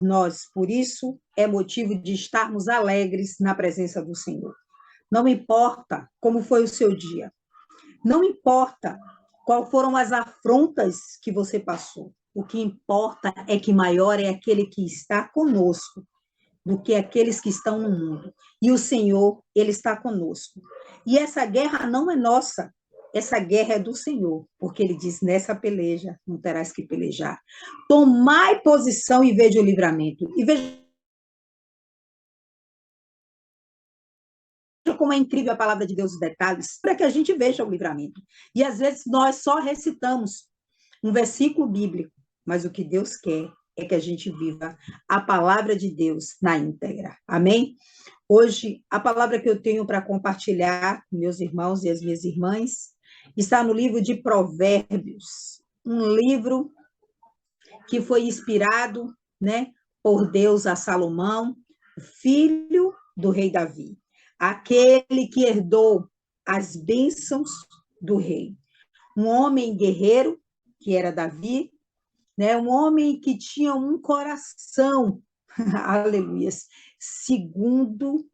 nós, por isso, é motivo de estarmos alegres na presença do Senhor. Não importa como foi o seu dia, não importa qual foram as afrontas que você passou. O que importa é que maior é aquele que está conosco do que aqueles que estão no mundo. E o Senhor, ele está conosco. E essa guerra não é nossa, essa guerra é do Senhor, porque ele diz, nessa peleja não terás que pelejar. Tomai posição e veja o livramento. E veja como é incrível a palavra de Deus, os detalhes, para que a gente veja o livramento. E às vezes nós só recitamos um versículo bíblico, mas o que Deus quer é que a gente viva a palavra de Deus na íntegra. Amém? Hoje, a palavra que eu tenho para compartilhar com meus irmãos e as minhas irmãs está no livro de Provérbios, um livro que foi inspirado, né, por Deus a Salomão, filho do rei Davi, aquele que herdou as bênçãos do rei. Um homem guerreiro, que era Davi, né, um homem que tinha um coração, aleluias, segundo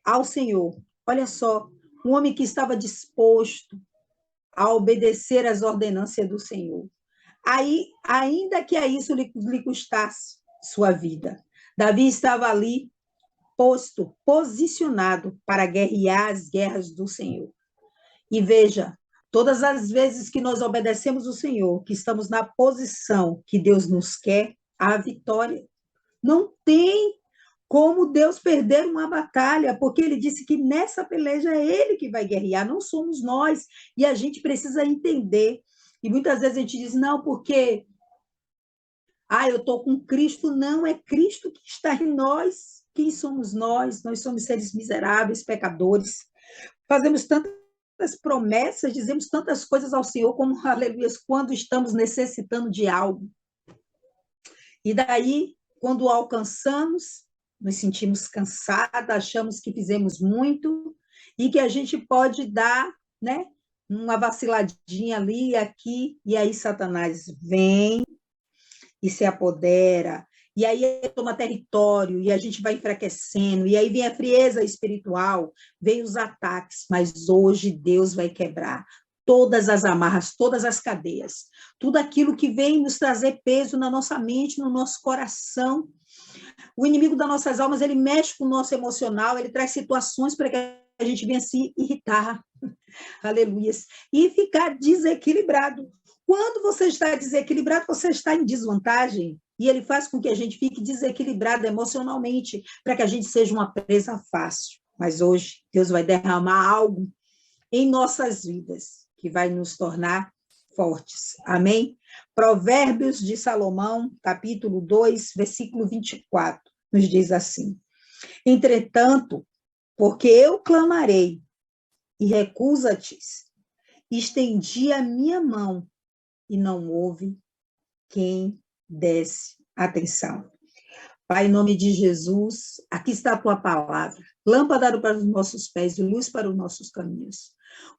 ao Senhor. Olha só, um homem que estava disposto a obedecer às ordenanças do Senhor. Aí, ainda que a isso lhe custasse sua vida. Davi estava ali posto, posicionado para guerrear as guerras do Senhor. E veja, todas as vezes que nós obedecemos o Senhor, que estamos na posição que Deus nos quer, há vitória. Não tem como Deus perder uma batalha, porque ele disse que nessa peleja é ele que vai guerrear, não somos nós. E a gente precisa entender. E muitas vezes a gente diz, não, porque eu estou com Cristo. Não, é Cristo que está em nós. Quem somos nós? Nós somos seres miseráveis, pecadores. Fazemos tantas promessas, dizemos tantas coisas ao Senhor, como, aleluia, quando estamos necessitando de algo. E daí, quando alcançamos, nos sentimos cansados, achamos que fizemos muito e que a gente pode dar, né, uma vaciladinha ali e aqui, e aí Satanás vem e se apodera, e aí toma território, e a gente vai enfraquecendo, e aí vem a frieza espiritual, vem os ataques, mas hoje Deus vai quebrar todas as amarras, todas as cadeias, tudo aquilo que vem nos trazer peso na nossa mente, no nosso coração. O inimigo das nossas almas, ele mexe com o nosso emocional, ele traz situações para que a gente venha se irritar, aleluias, e ficar desequilibrado. Quando você está desequilibrado, você está em desvantagem, e ele faz com que a gente fique desequilibrado emocionalmente, para que a gente seja uma presa fácil. Mas hoje, Deus vai derramar algo em nossas vidas, que vai nos tornar fortes. Amém? Provérbios de Salomão, capítulo 2, versículo 24, nos diz assim: entretanto, porque eu clamarei e recusa-te, estendi a minha mão e não houve quem desse atenção. Pai, em nome de Jesus, aqui está a tua palavra, lâmpada para os nossos pés e luz para os nossos caminhos.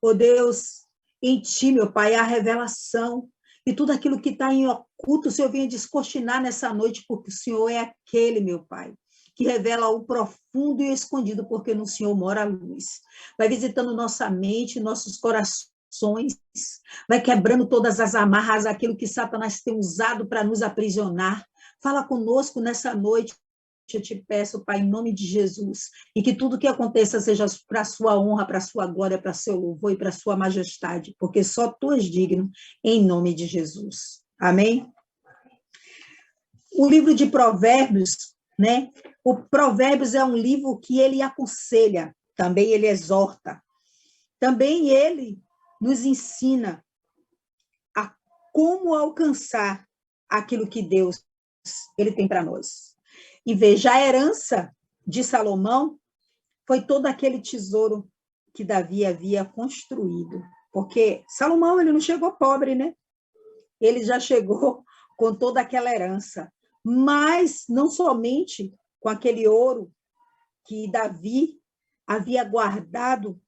Oh Deus, em ti, meu Pai, há a revelação e tudo aquilo que está em oculto, o Senhor venha descortinar nessa noite, porque o Senhor é aquele, meu Pai, que revela o profundo e escondido, porque no Senhor mora a luz. Vai visitando nossa mente, nossos corações, vai quebrando todas as amarras, aquilo que Satanás tem usado para nos aprisionar. Fala conosco nessa noite, eu te peço, Pai, em nome de Jesus, e que tudo que aconteça seja para a sua honra, para a sua glória, para seu louvor e para a sua majestade, porque só tu és digno, em nome de Jesus. Amém? O livro de Provérbios, né? O Provérbios é um livro que ele aconselha, também ele exorta, também ele nos ensina a como alcançar aquilo que Deus ele tem para nós. E veja, a herança de Salomão foi todo aquele tesouro que Davi havia construído. Porque Salomão, ele não chegou pobre, né? Ele já chegou com toda aquela herança. Mas não somente com aquele ouro que Davi havia guardado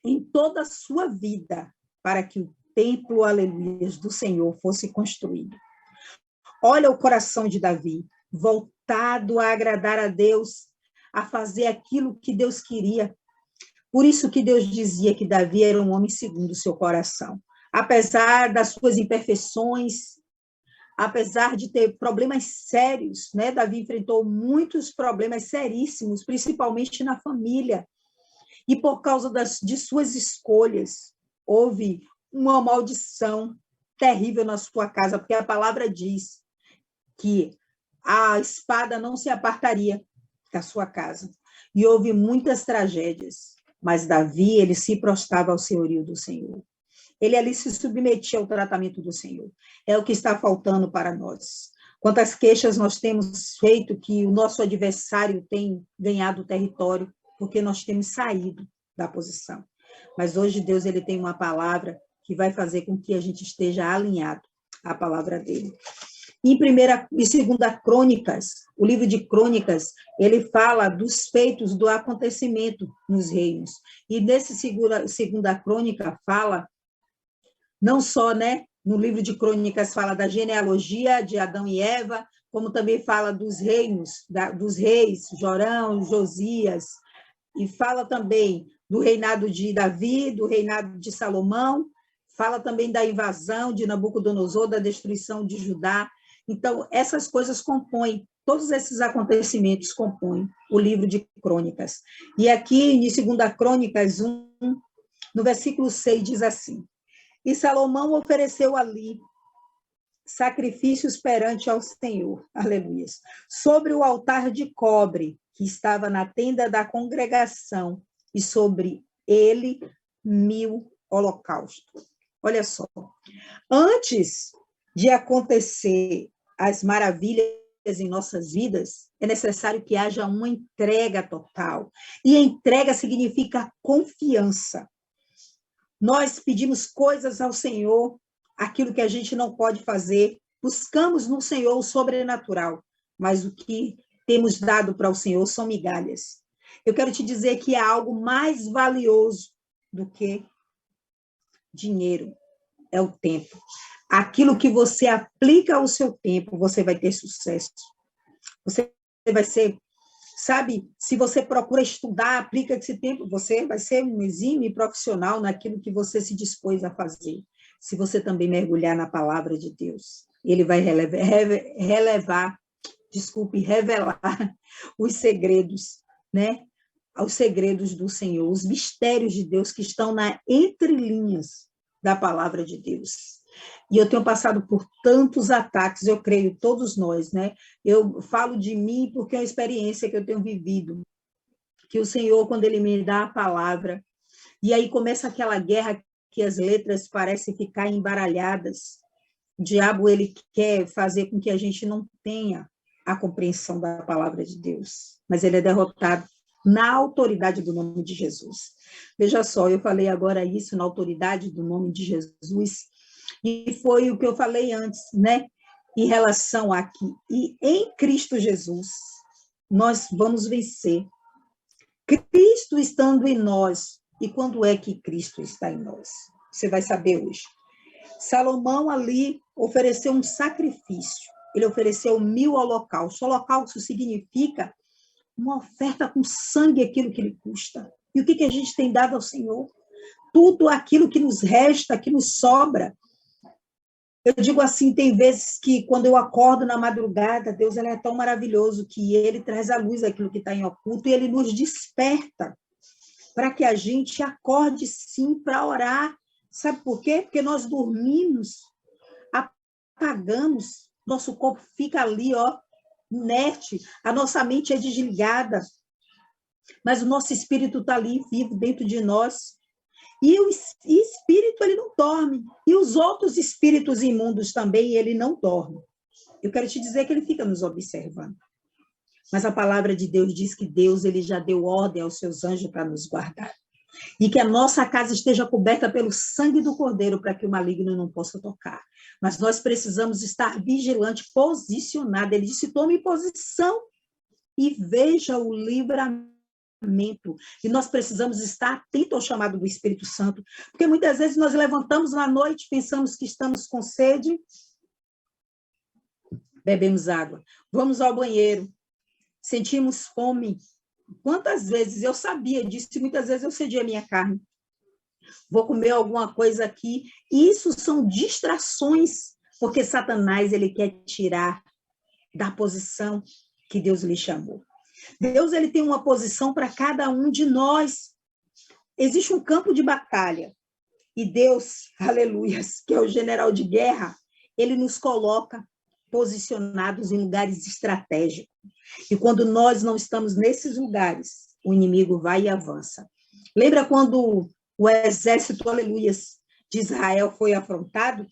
em toda a sua vida para que o templo, aleluia, do Senhor fosse construído. Olha o coração de Davi. voltado a agradar a Deus, a fazer aquilo que Deus queria. Por isso que Deus dizia que Davi era um homem segundo o seu coração. Apesar das suas imperfeições, apesar de ter problemas sérios, né? Davi enfrentou muitos problemas seríssimos, principalmente na família. E por causa de suas escolhas, houve uma maldição terrível na sua casa, porque a palavra diz que a espada não se apartaria da sua casa. E houve muitas tragédias, mas Davi, ele se prostrava ao senhorio do Senhor. Ele ali se submetia ao tratamento do Senhor. É o que está faltando para nós. Quantas queixas nós temos feito que o nosso adversário tem ganhado território, porque nós temos saído da posição. Mas hoje Deus, ele tem uma palavra que vai fazer com que a gente esteja alinhado à palavra dele. Em 1ª e 2ª Crônicas, o livro de Crônicas, ele fala dos feitos do acontecimento nos reinos. E nesse 2ª Crônica fala, não só, né, no livro de Crônicas fala da genealogia de Adão e Eva, como também fala dos reinos, dos reis, Jorão, Josias, e fala também do reinado de Davi, do reinado de Salomão, fala também da invasão de Nabucodonosor, da destruição de Judá. Então, essas coisas compõem, todos esses acontecimentos compõem o livro de Crônicas. E aqui, em 2ª Crônicas 1, no versículo 6, diz assim: E Salomão ofereceu ali sacrifícios perante ao Senhor, aleluia, sobre o altar de cobre que estava na tenda da congregação, e sobre ele 1000 holocaustos. Olha só, antes de acontecer as maravilhas em nossas vidas, é necessário que haja uma entrega total. E entrega significa confiança. Nós pedimos coisas ao Senhor, aquilo que a gente não pode fazer, buscamos no Senhor o sobrenatural, mas o que temos dado para o Senhor são migalhas. Eu quero te dizer que há algo mais valioso do que dinheiro, é o tempo. Aquilo que você aplica ao seu tempo, você vai ter sucesso. Você vai ser, sabe, se você procura estudar, aplica esse tempo, você vai ser um exímio e profissional naquilo que você se dispôs a fazer. Se você também mergulhar na palavra de Deus, ele vai revelar os segredos, né? Os segredos do Senhor, os mistérios de Deus que estão na entrelinhas da palavra de Deus. E eu tenho passado por tantos ataques, eu creio, todos nós, né? Eu falo de mim porque é uma experiência que eu tenho vivido, que o Senhor, quando ele me dá a palavra, e aí começa aquela guerra que as letras parecem ficar embaralhadas, o diabo, ele quer fazer com que a gente não tenha a compreensão da palavra de Deus, mas ele é derrotado na autoridade do nome de Jesus. Veja só, eu falei agora isso na autoridade do nome de Jesus, e foi o que eu falei antes, né? Em relação a que, e em Cristo Jesus, nós vamos vencer. Cristo estando em nós, e quando é que Cristo está em nós? Você vai saber hoje. Salomão ali ofereceu um sacrifício, ele ofereceu 1000 holocaustos. Holocausto significa uma oferta com sangue, aquilo que lhe custa. E o que a gente tem dado ao Senhor? Tudo aquilo que nos resta, que nos sobra. Eu digo assim, tem vezes que quando eu acordo na madrugada, Deus, ele é tão maravilhoso que ele traz à luz aquilo que está em oculto e ele nos desperta para que a gente acorde sim para orar. Sabe por quê? Porque nós dormimos, apagamos, nosso corpo fica ali, ó, inerte, a nossa mente é desligada, mas o nosso espírito está ali vivo dentro de nós. E o espírito, ele não dorme. E os outros espíritos imundos também, ele não dorme. Eu quero te dizer que ele fica nos observando. Mas a palavra de Deus diz que Deus, ele já deu ordem aos seus anjos para nos guardar. E que a nossa casa esteja coberta pelo sangue do Cordeiro para que o maligno não possa tocar. Mas nós precisamos estar vigilante, posicionado. Ele disse, tome posição e veja o livramento. E nós precisamos estar atentos ao chamado do Espírito Santo, porque muitas vezes nós levantamos na noite, pensamos que estamos com sede, bebemos água. Vamos ao banheiro, sentimos fome. Quantas vezes eu sabia disso, e muitas vezes eu cedia a minha carne. Vou comer alguma coisa aqui. Isso são distrações, porque Satanás ele quer tirar da posição que Deus lhe chamou. Deus ele tem uma posição para cada um de nós. Existe um campo de batalha. E Deus, aleluias, que é o general de guerra, ele nos coloca posicionados em lugares estratégicos. E quando nós não estamos nesses lugares, o inimigo vai e avança. Lembra quando o exército, aleluias, de Israel foi afrontado?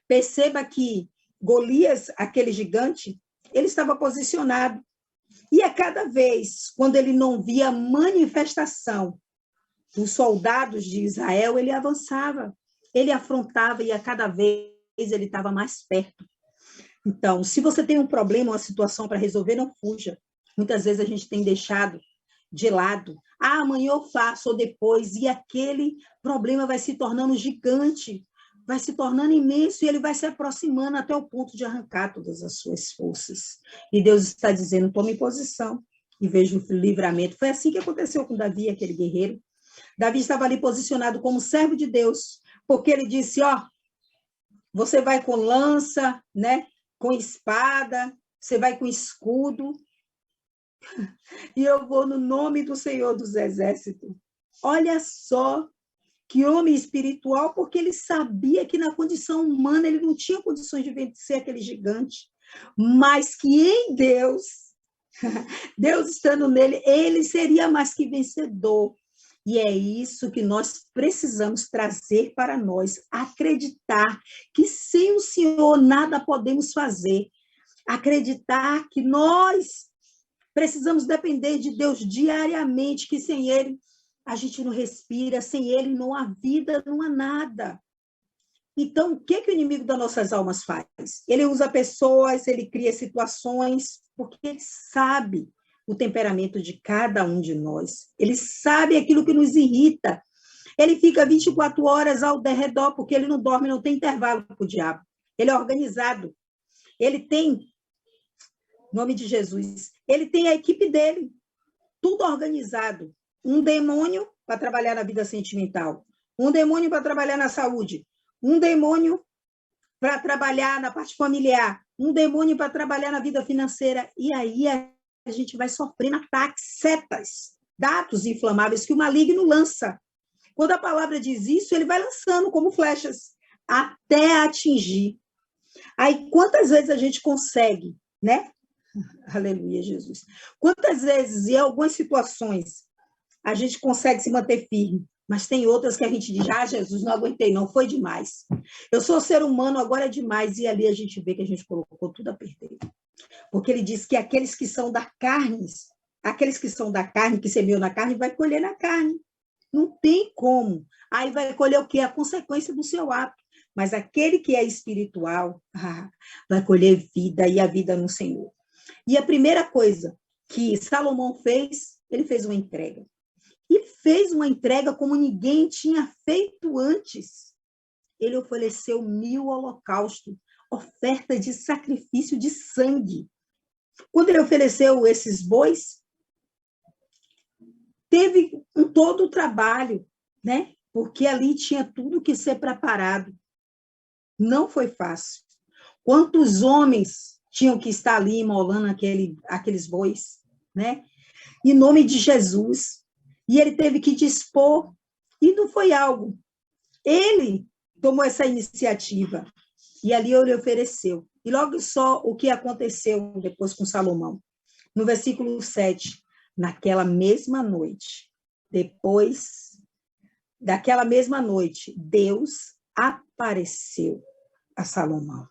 Perceba que Golias, aquele gigante, ele estava posicionado. E a cada vez, quando ele não via manifestação dos soldados de Israel, ele avançava, ele afrontava e a cada vez ele estava mais perto. Então, se você tem um problema, uma situação para resolver, não fuja. Muitas vezes a gente tem deixado de lado. Ah, amanhã eu faço, ou depois, e aquele problema vai se tornando gigante, vai se tornando imenso, e ele vai se aproximando até o ponto de arrancar todas as suas forças. E Deus está dizendo, tome posição e veja o livramento. Foi assim que aconteceu com Davi, aquele guerreiro. Davi estava ali posicionado como servo de Deus, porque ele disse, você vai com lança, né? Com espada, você vai com escudo, e eu vou no nome do Senhor dos Exércitos. Olha só que homem espiritual, porque ele sabia que na condição humana ele não tinha condições de vencer aquele gigante, mas que em Deus, Deus estando nele, ele seria mais que vencedor. E é isso que nós precisamos trazer para nós, acreditar que sem o Senhor nada podemos fazer, acreditar que nós precisamos depender de Deus diariamente, que sem Ele a gente não respira, sem Ele não há vida, não há nada. Então, o que o inimigo das nossas almas faz? Ele usa pessoas, ele cria situações, porque ele sabe o temperamento de cada um de nós. Ele sabe aquilo que nos irrita. Ele fica 24 horas ao redor, porque ele não dorme, não tem intervalo para o diabo. Ele é organizado. Ele tem, em nome de Jesus, ele tem a equipe dele, tudo organizado. Um demônio para trabalhar na vida sentimental, um demônio para trabalhar na saúde, um demônio para trabalhar na parte familiar, um demônio para trabalhar na vida financeira. E aí a gente vai sofrendo ataques, setas, dados inflamáveis que o maligno lança. Quando a palavra diz isso, ele vai lançando como flechas, até atingir. Aí, quantas vezes a gente consegue, né? Aleluia, Jesus. Quantas vezes, em algumas situações, a gente consegue se manter firme, mas tem outras que a gente diz, Jesus, não aguentei, não, foi demais. Eu sou ser humano, agora é demais. E ali a gente vê que a gente colocou tudo a perder. Porque ele diz que aqueles que são da carne, que semeiam na carne, vai colher na carne. Não tem como. Aí vai colher o quê? A consequência do seu ato. Mas aquele que é espiritual, vai colher vida e a vida no Senhor. E a primeira coisa que Salomão fez, ele fez uma entrega. E fez uma entrega como ninguém tinha feito antes. Ele ofereceu 1000 holocaustos, oferta de sacrifício de sangue. Quando ele ofereceu esses bois, teve todo o trabalho, né? Porque ali tinha tudo que ser preparado. Não foi fácil. Quantos homens tinham que estar ali imolando aqueles bois, né? Em nome de Jesus. E ele teve que dispor. E não foi algo. Ele tomou essa iniciativa. E ali ele ofereceu. E logo só o que aconteceu depois com Salomão. No versículo 7, naquela mesma noite, depois daquela mesma noite, Deus apareceu a Salomão.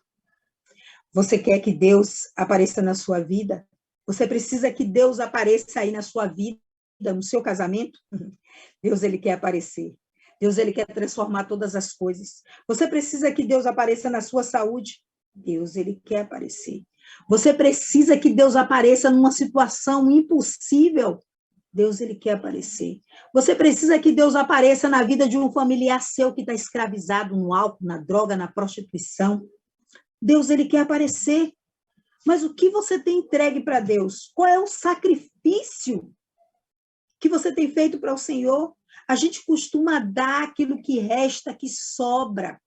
Você quer que Deus apareça na sua vida? Você precisa que Deus apareça aí na sua vida, no seu casamento? Deus, ele quer aparecer. Deus, ele quer transformar todas as coisas. Você precisa que Deus apareça na sua saúde? Deus, ele quer aparecer. Você precisa que Deus apareça numa situação impossível? Deus, ele quer aparecer. Você precisa que Deus apareça na vida de um familiar seu que está escravizado no álcool, na droga, na prostituição? Deus, ele quer aparecer. Mas o que você tem entregue para Deus? Qual é o sacrifício que você tem feito para o Senhor? A gente costuma dar aquilo que resta, que sobra.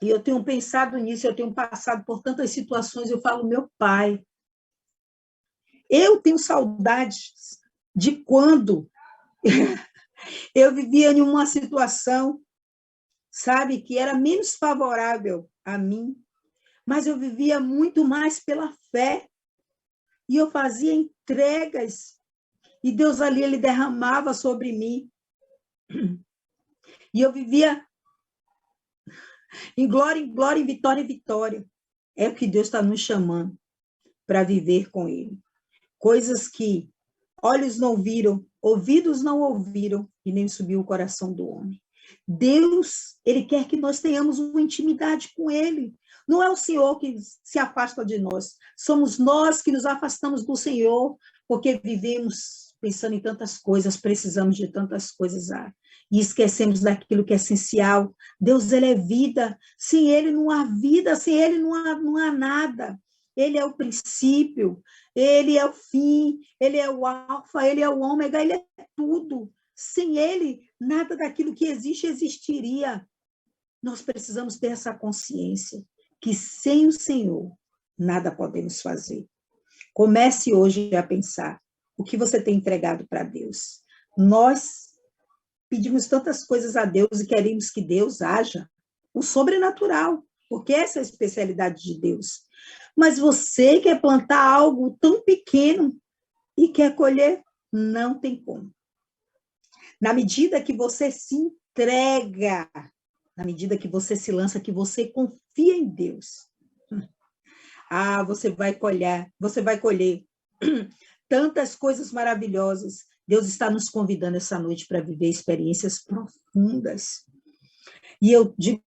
E eu tenho pensado nisso, eu tenho passado por tantas situações, eu falo, meu Pai, eu tenho saudades de quando eu vivia em uma situação, sabe, que era menos favorável a mim, mas eu vivia muito mais pela fé, e eu fazia entregas, e Deus ali, Ele derramava sobre mim, e eu vivia em glória, em vitória em vitória. É o que Deus está nos chamando para viver com Ele. Coisas que olhos não viram, ouvidos não ouviram, e nem subiu o coração do homem. Deus, Ele quer que nós tenhamos uma intimidade com Ele. Não é o Senhor que se afasta de nós, somos nós que nos afastamos do Senhor, porque vivemos pensando em tantas coisas, precisamos de tantas coisas, e esquecemos daquilo que é essencial. Deus, Ele é vida, sem Ele não há vida, sem Ele não há nada. Ele é o princípio, Ele é o fim, Ele é o alfa, Ele é o ômega, Ele é tudo. Sem Ele, nada daquilo que existe existiria. Nós precisamos ter essa consciência que sem o Senhor, nada podemos fazer. Comece hoje a pensar o que você tem entregado para Deus. Nós pedimos tantas coisas a Deus e queremos que Deus haja o sobrenatural, porque essa é a especialidade de Deus. Mas você quer plantar algo tão pequeno e quer colher? Não tem como. Na medida que você se entrega, na medida que você se lança, que você confia em Deus, você vai colher tantas coisas maravilhosas. Deus está nos convidando essa noite para viver experiências profundas. E eu digo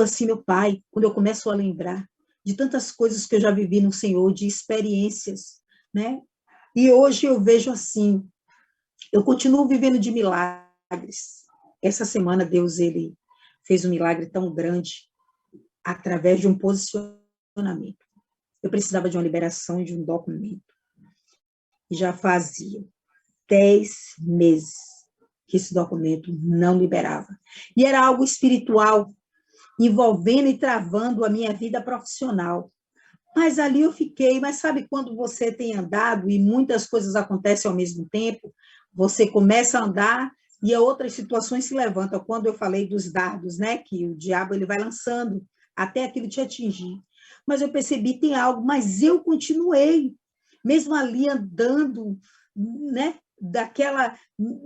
assim, meu Pai, quando eu começo a lembrar de tantas coisas que eu já vivi no Senhor, de experiências, né? E hoje eu vejo assim, eu continuo vivendo de milagres. Essa semana Deus, Ele fez um milagre tão grande através de um posicionamento. Eu precisava de uma liberação de um documento. E já fazia 10 meses que esse documento não liberava. E era algo espiritual, envolvendo e travando a minha vida profissional. Mas ali eu fiquei, mas sabe quando você tem andado e muitas coisas acontecem ao mesmo tempo, você começa a andar e outras situações se levantam. Quando eu falei dos dardos, né, que o diabo ele vai lançando até aquilo te atingir. Mas eu percebi, tem algo, mas eu continuei, mesmo ali andando, né,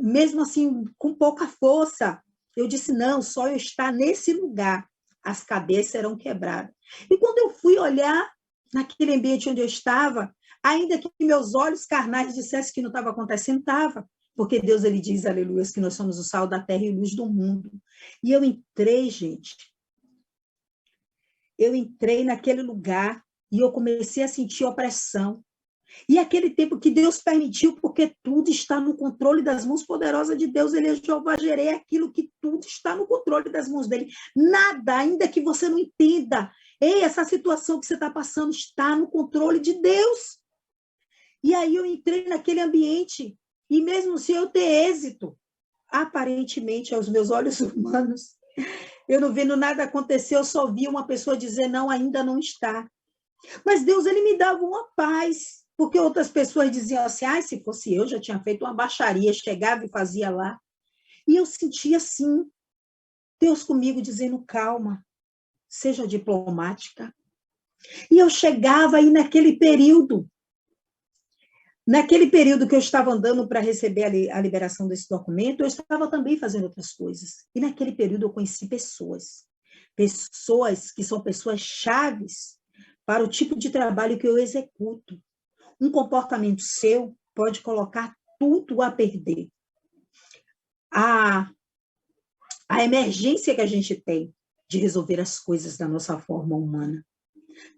mesmo assim, com pouca força. Eu disse, não, só eu estar nesse lugar, as cadeias serão quebradas. E quando eu fui olhar naquele ambiente onde eu estava, ainda que meus olhos carnais dissessem que não estava acontecendo, estava. Porque Deus, Ele diz, aleluia, que nós somos o sal da terra e a luz do mundo. E eu entrei, gente, eu entrei naquele lugar e eu comecei a sentir opressão. E aquele tempo que Deus permitiu, porque tudo está no controle das mãos poderosas de Deus. Ele é Jeová Jireh, aquilo que tudo está no controle das mãos dele. Nada, ainda que você não entenda. Ei, essa situação que você está passando está no controle de Deus. E aí eu entrei naquele ambiente, e mesmo se eu ter êxito, aparentemente, aos meus olhos humanos, eu não vendo nada acontecer, eu só vi uma pessoa dizer, não, ainda não está. Mas Deus, Ele me dava uma paz, porque outras pessoas diziam assim, se fosse eu, já tinha feito uma baixaria, chegava e fazia lá. E eu sentia assim, Deus comigo dizendo, calma, seja diplomática. E eu chegava aí naquele período que eu estava andando para receber a liberação desse documento, eu estava também fazendo outras coisas. E naquele período eu conheci pessoas que são pessoas chaves para o tipo de trabalho que eu executo. Um comportamento seu pode colocar tudo a perder. A emergência que a gente tem de resolver as coisas da nossa forma humana.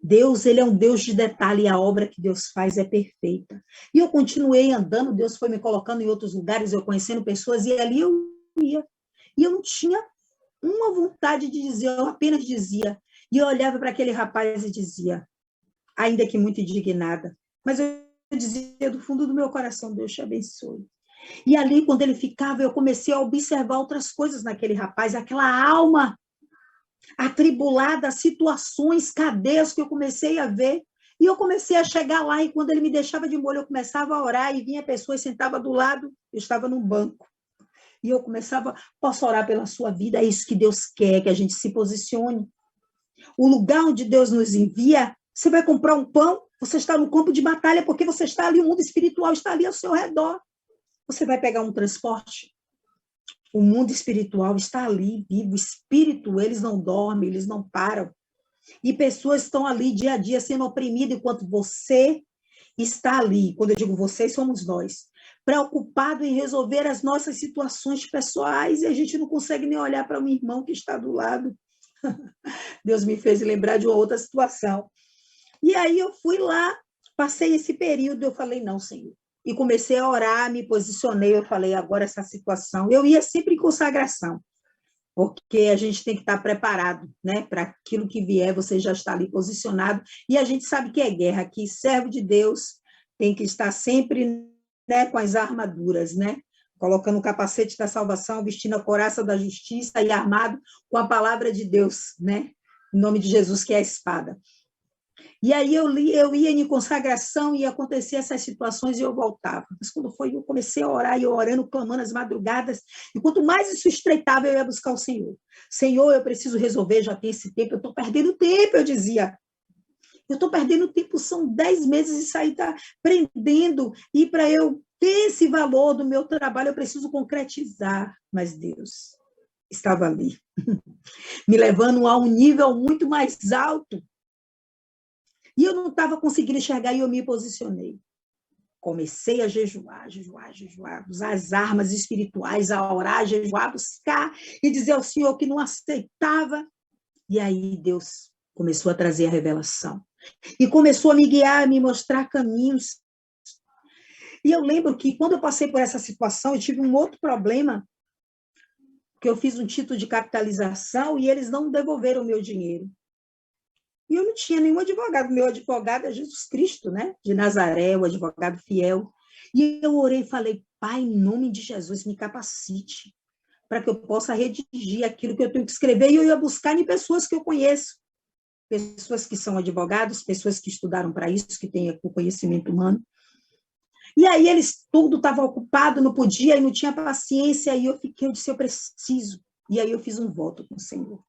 Deus, Ele é um Deus de detalhe e a obra que Deus faz é perfeita. E eu continuei andando, Deus foi me colocando em outros lugares, eu conhecendo pessoas, e ali eu ia. E eu não tinha uma vontade de dizer, eu apenas dizia. E eu olhava para aquele rapaz e dizia, ainda que muito indignada. Mas eu dizia do fundo do meu coração, Deus te abençoe. E ali, quando ele ficava, eu comecei a observar outras coisas naquele rapaz, aquela alma atribulada, situações, cadeias que eu comecei a ver. E eu comecei a chegar lá, e quando ele me deixava de molho, eu começava a orar, e vinha a pessoa e sentava do lado, eu estava num banco. E eu começava, posso orar pela sua vida, é isso que Deus quer, que a gente se posicione. O lugar onde Deus nos envia, você vai comprar um pão, você está no campo de batalha, porque você está ali, o mundo espiritual está ali ao seu redor. Você vai pegar um transporte, o mundo espiritual está ali, vivo, o espírito, eles não dormem, eles não param. E pessoas estão ali dia a dia sendo oprimidas, enquanto você está ali, quando eu digo vocês, somos nós, preocupado em resolver as nossas situações pessoais, e a gente não consegue nem olhar para um irmão que está do lado. Deus me fez lembrar de uma outra situação. E aí eu fui lá, passei esse período, eu falei, não, Senhor. E comecei a orar, me posicionei, eu falei, agora essa situação. Eu ia sempre em consagração, porque a gente tem que estar preparado, né? Para aquilo que vier, você já está ali posicionado. E a gente sabe que é guerra, que servo de Deus tem que estar sempre, né, com as armaduras, né? Colocando o capacete da salvação, vestindo a couraça da justiça e armado com a palavra de Deus, né? Em nome de Jesus, que é a espada. E aí eu ia em consagração e acontecia essas situações e eu voltava. Mas quando foi, eu comecei a orar, e eu orando, clamando as madrugadas, e quanto mais isso estreitava, eu ia buscar o Senhor. Senhor, eu preciso resolver, já tem esse tempo, eu estou perdendo tempo, eu dizia. Eu estou perdendo tempo, são 10 meses, isso aí está prendendo, e para eu ter esse valor do meu trabalho, eu preciso concretizar. Mas Deus estava ali, me levando a um nível muito mais alto. E eu não estava conseguindo enxergar e eu me posicionei. Comecei a jejuar, usar as armas espirituais, a orar, jejuar, buscar e dizer ao Senhor que não aceitava. E aí Deus começou a trazer a revelação. E começou a me guiar, a me mostrar caminhos. E eu lembro que quando eu passei por essa situação, eu tive um outro problema, que eu fiz um título de capitalização e eles não devolveram o meu dinheiro. E eu não tinha nenhum advogado. Meu advogado é Jesus Cristo, né? De Nazaré, o advogado fiel. E eu orei e falei, Pai, em nome de Jesus, me capacite para que eu possa redigir aquilo que eu tenho que escrever. E eu ia buscar em pessoas que eu conheço. Pessoas que são advogados, pessoas que estudaram para isso, que têm o conhecimento humano. E aí eles tudo estava ocupado, não podia e não tinha paciência. E eu disse, eu preciso. E aí eu fiz um voto com o Senhor.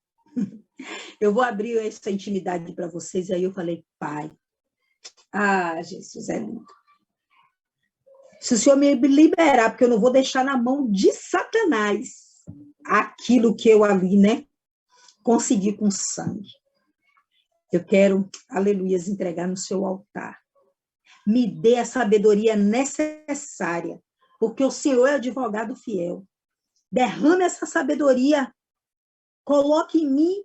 Eu vou abrir essa intimidade para vocês. E aí eu falei, Pai, Jesus é lindo. Se o Senhor me liberar, porque eu não vou deixar na mão de Satanás aquilo que eu ali, né, consegui com sangue. Eu quero, aleluias, entregar no seu altar. Me dê a sabedoria necessária, porque o Senhor é advogado fiel. Derrame essa sabedoria, coloque em mim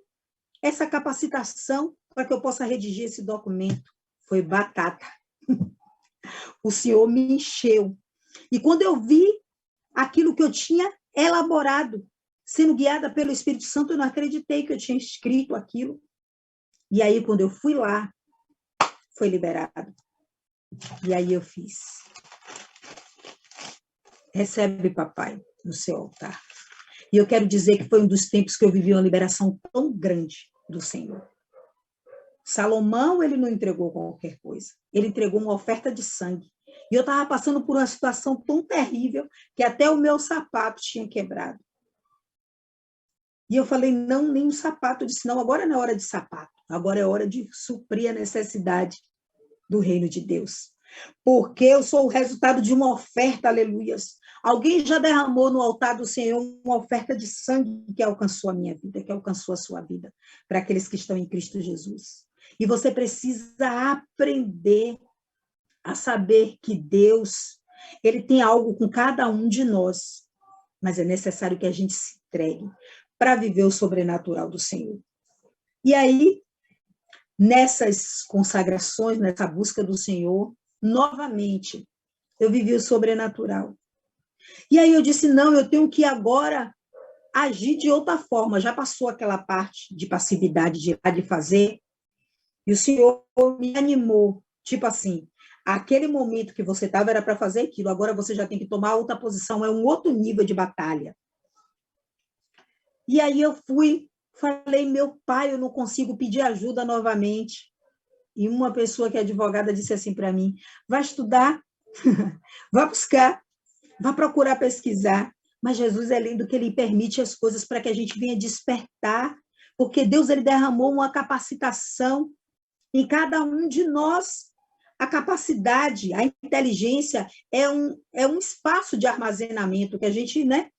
essa capacitação para que eu possa redigir esse documento. Foi batata. O Senhor me encheu. E quando eu vi aquilo que eu tinha elaborado, sendo guiada pelo Espírito Santo, eu não acreditei que eu tinha escrito aquilo. E aí, quando eu fui lá, foi liberado. E aí eu fiz. Recebe, papai, no seu altar. E eu quero dizer que foi um dos tempos que eu vivi uma liberação tão grande do Senhor. Salomão, ele não entregou qualquer coisa. Ele entregou uma oferta de sangue. E eu estava passando por uma situação tão terrível que até o meu sapato tinha quebrado. E eu falei, não, nem um sapato. Eu disse, não, agora não é hora de sapato. Agora é hora de suprir a necessidade do reino de Deus. Porque eu sou o resultado de uma oferta, aleluias. Alguém já derramou no altar do Senhor uma oferta de sangue que alcançou a minha vida, que alcançou a sua vida, para aqueles que estão em Cristo Jesus. E você precisa aprender a saber que Deus, ele tem algo com cada um de nós, mas é necessário que a gente se entregue para viver o sobrenatural do Senhor. E aí, nessas consagrações, nessa busca do Senhor, novamente, eu vivi o sobrenatural. E aí eu disse, não, eu tenho que agora agir de outra forma. Já passou aquela parte de passividade de fazer. E o Senhor me animou, tipo assim, aquele momento que você estava era para fazer aquilo, agora você já tem que tomar outra posição, é um outro nível de batalha. E aí eu falei, meu pai, eu não consigo pedir ajuda novamente. E uma pessoa que é advogada disse assim para mim, vai estudar, vai buscar, vai procurar pesquisar. Mas Jesus é lindo que ele permite as coisas para que a gente venha despertar, porque Deus ele derramou uma capacitação em cada um de nós. A capacidade, a inteligência é um espaço de armazenamento que a gente, né,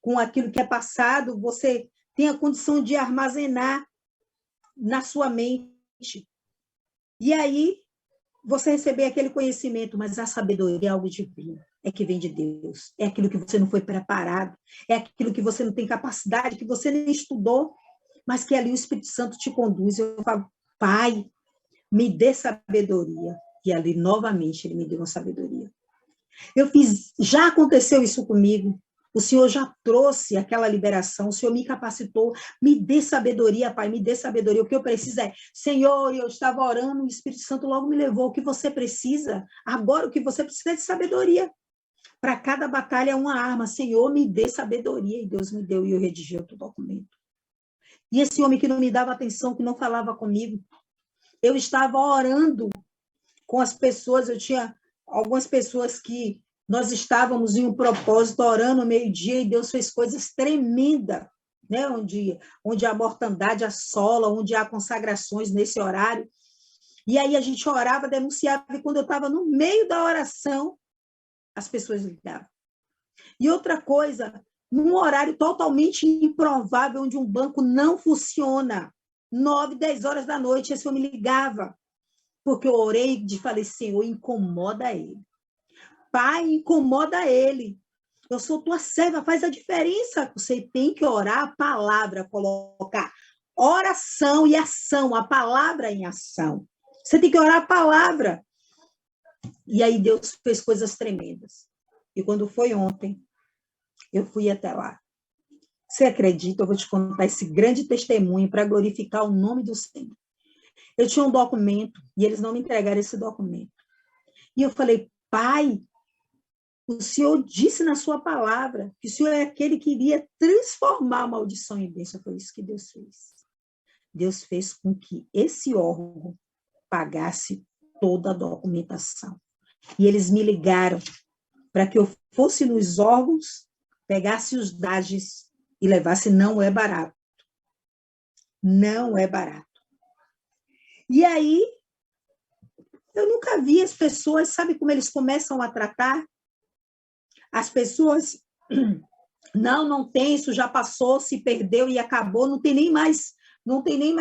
com aquilo que é passado, você tem a condição de armazenar na sua mente. E aí, você receber aquele conhecimento, mas a sabedoria é algo divino, é que vem de Deus, é aquilo que você não foi preparado, é aquilo que você não tem capacidade, que você nem estudou, mas que ali o Espírito Santo te conduz. Eu falo, Pai, me dê sabedoria. E ali, novamente, ele me deu uma sabedoria. Já aconteceu isso comigo. O Senhor já trouxe aquela liberação, o Senhor me capacitou, me dê sabedoria, Pai, me dê sabedoria. O que eu preciso é, Senhor, eu estava orando, o Espírito Santo logo me levou. O que você precisa? Agora, o que você precisa é de sabedoria. Para cada batalha é uma arma. Senhor, me dê sabedoria. E Deus me deu, e eu redigi outro documento. E esse homem que não me dava atenção, que não falava comigo, eu estava orando com as pessoas, eu tinha algumas pessoas que nós estávamos em um propósito, orando ao meio-dia, e Deus fez coisas tremendas, né? Onde a mortandade assola, onde há consagrações nesse horário. E aí a gente orava, denunciava, e quando eu estava no meio da oração, as pessoas ligavam. E outra coisa, num horário totalmente improvável, onde um banco não funciona, 9, 10 horas da noite, esse homem me ligava, porque eu orei e falei, Senhor, incomoda ele. Pai, incomoda ele. Eu sou tua serva, faz a diferença. Você tem que orar a palavra, colocar oração e ação, a palavra em ação. Você tem que orar a palavra. E aí Deus fez coisas tremendas. E quando foi ontem, eu fui até lá. Você acredita? Eu vou te contar esse grande testemunho para glorificar o nome do Senhor. Eu tinha um documento e eles não me entregaram esse documento. E eu falei, Pai, o Senhor disse na sua palavra que o Senhor é aquele que iria transformar a maldição em bênção. Foi isso que Deus fez. Deus fez com que esse órgão pagasse toda a documentação. E eles me ligaram para que eu fosse nos órgãos, pegasse os dados e levasse. Não é barato. Não é barato. E aí, eu nunca vi as pessoas, sabe como eles começam a tratar? As pessoas, não tem, isso já passou, se perdeu e acabou, não tem nem mais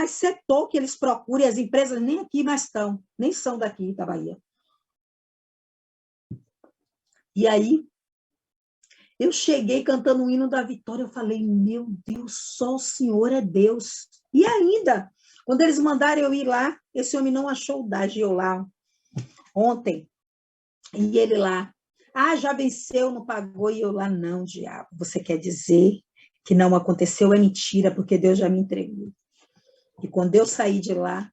setor que eles procurem, as empresas nem aqui mais estão, nem são daqui da Bahia. E aí, eu cheguei cantando o hino da vitória, eu falei, meu Deus, só o Senhor é Deus. E ainda, quando eles mandaram eu ir lá, esse homem não achou o DAG, eu lá, ontem, e ele lá, já venceu, não pagou, e eu lá, não, diabo, você quer dizer que não aconteceu? É mentira, porque Deus já me entregou. E quando eu saí de lá,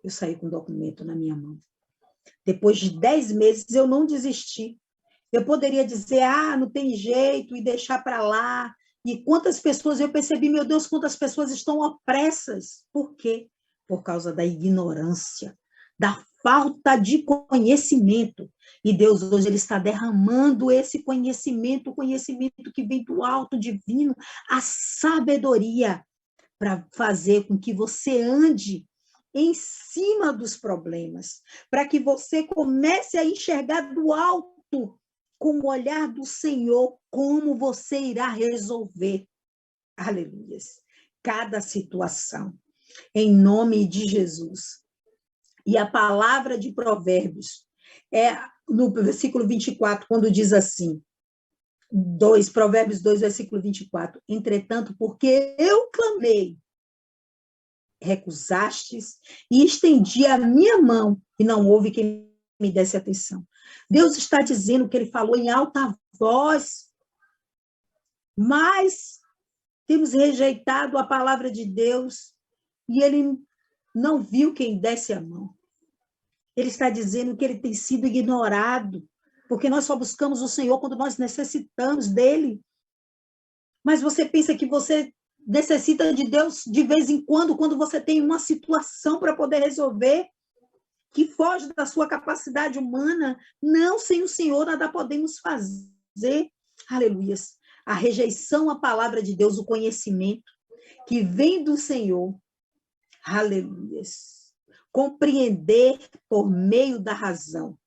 eu saí com o documento na minha mão. Depois de 10 meses, eu não desisti. Eu poderia dizer, não tem jeito, e deixar para lá. E quantas pessoas, eu percebi, meu Deus, quantas pessoas estão opressas. Por quê? Por causa da ignorância, da falta de conhecimento. E Deus hoje ele está derramando esse conhecimento, o conhecimento que vem do alto divino, a sabedoria, para fazer com que você ande em cima dos problemas, para que você comece a enxergar do alto, com o olhar do Senhor, como você irá resolver, aleluia, cada situação, em nome de Jesus. E a palavra de Provérbios, no versículo 24, quando diz assim, Provérbios 2, versículo 24, entretanto, porque eu clamei, recusastes, e estendi a minha mão, e não houve quem me desse atenção. Deus está dizendo que ele falou em alta voz, mas temos rejeitado a palavra de Deus, e ele não viu quem desse a mão. Ele está dizendo que ele tem sido ignorado, porque nós só buscamos o Senhor quando nós necessitamos dele. Mas você pensa que você necessita de Deus de vez em quando você tem uma situação para poder resolver, que foge da sua capacidade humana? Não, sem o Senhor nada podemos fazer. Aleluias. A rejeição à palavra de Deus, o conhecimento que vem do Senhor. Aleluias. Compreender por meio da razão.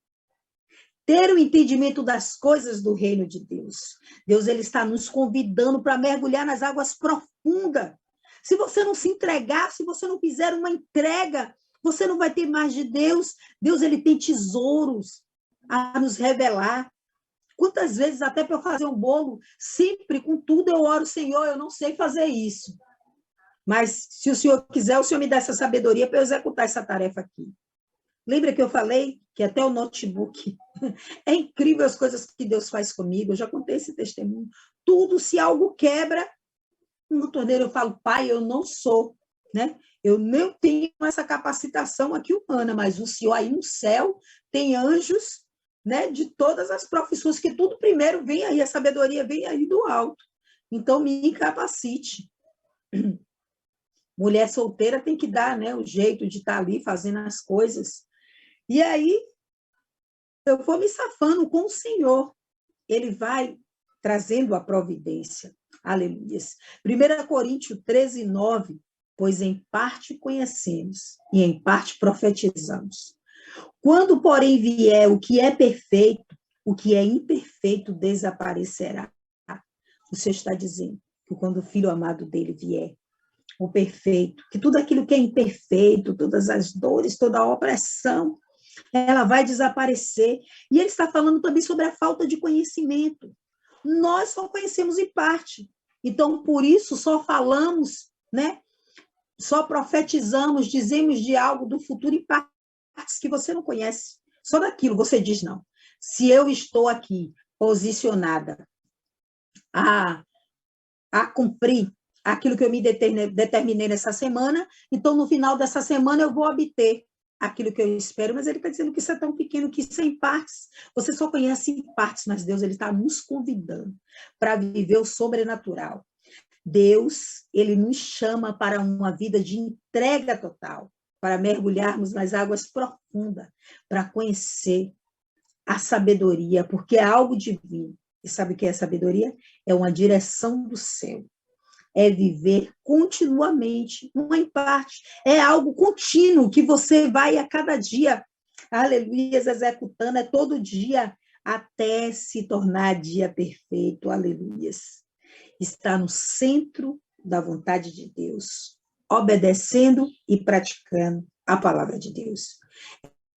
Ter o entendimento das coisas do reino de Deus. Deus, ele está nos convidando para mergulhar nas águas profundas. Se você não se entregar, se você não fizer uma entrega, você não vai ter mais de Deus. Deus, ele tem tesouros a nos revelar. Quantas vezes, até para eu fazer um bolo, sempre, com tudo, eu oro, Senhor, eu não sei fazer isso. Mas, se o Senhor quiser, o Senhor me dá essa sabedoria para eu executar essa tarefa aqui. Lembra que eu falei que até o notebook... É incrível as coisas que Deus faz comigo. Eu já contei esse testemunho. Tudo, se algo quebra, no torneiro eu falo, Pai, eu não sou, né? Eu não tenho essa capacitação aqui humana, mas o Senhor aí no céu tem anjos, né, de todas as profissões, que tudo primeiro vem aí, a sabedoria vem aí do alto. Então, me capacite. Mulher solteira tem que dar, né, o jeito de estar ali fazendo as coisas. E aí, eu vou me safando com o Senhor. Ele vai trazendo a providência. Aleluia. 1 Coríntios 13, 9. Pois em parte conhecemos e em parte profetizamos. Quando, porém, vier o que é perfeito, o que é imperfeito desaparecerá. O Senhor está dizendo que quando o Filho amado dele vier, o perfeito, que tudo aquilo que é imperfeito, todas as dores, toda a opressão, ela vai desaparecer. E ele está falando também sobre a falta de conhecimento. Nós só conhecemos em parte. Então, por isso, só falamos, né? Só profetizamos, dizemos de algo do futuro em partes que você não conhece. Só daquilo você diz, não. Se eu estou aqui posicionada a cumprir aquilo que eu me determinei nessa semana, então, no final dessa semana, eu vou obter aquilo que eu espero, mas ele está dizendo que isso é tão pequeno, que isso é em partes. Você só conhece em partes, mas Deus, ele está nos convidando para viver o sobrenatural. Deus, ele nos chama para uma vida de entrega total, para mergulharmos nas águas profundas, para conhecer a sabedoria, porque é algo divino. E sabe o que é sabedoria? É uma direção do céu. É viver continuamente, não em parte. É algo contínuo que você vai a cada dia, aleluia, executando, é todo dia, até se tornar dia perfeito, aleluia. Está no centro da vontade de Deus, obedecendo e praticando a palavra de Deus.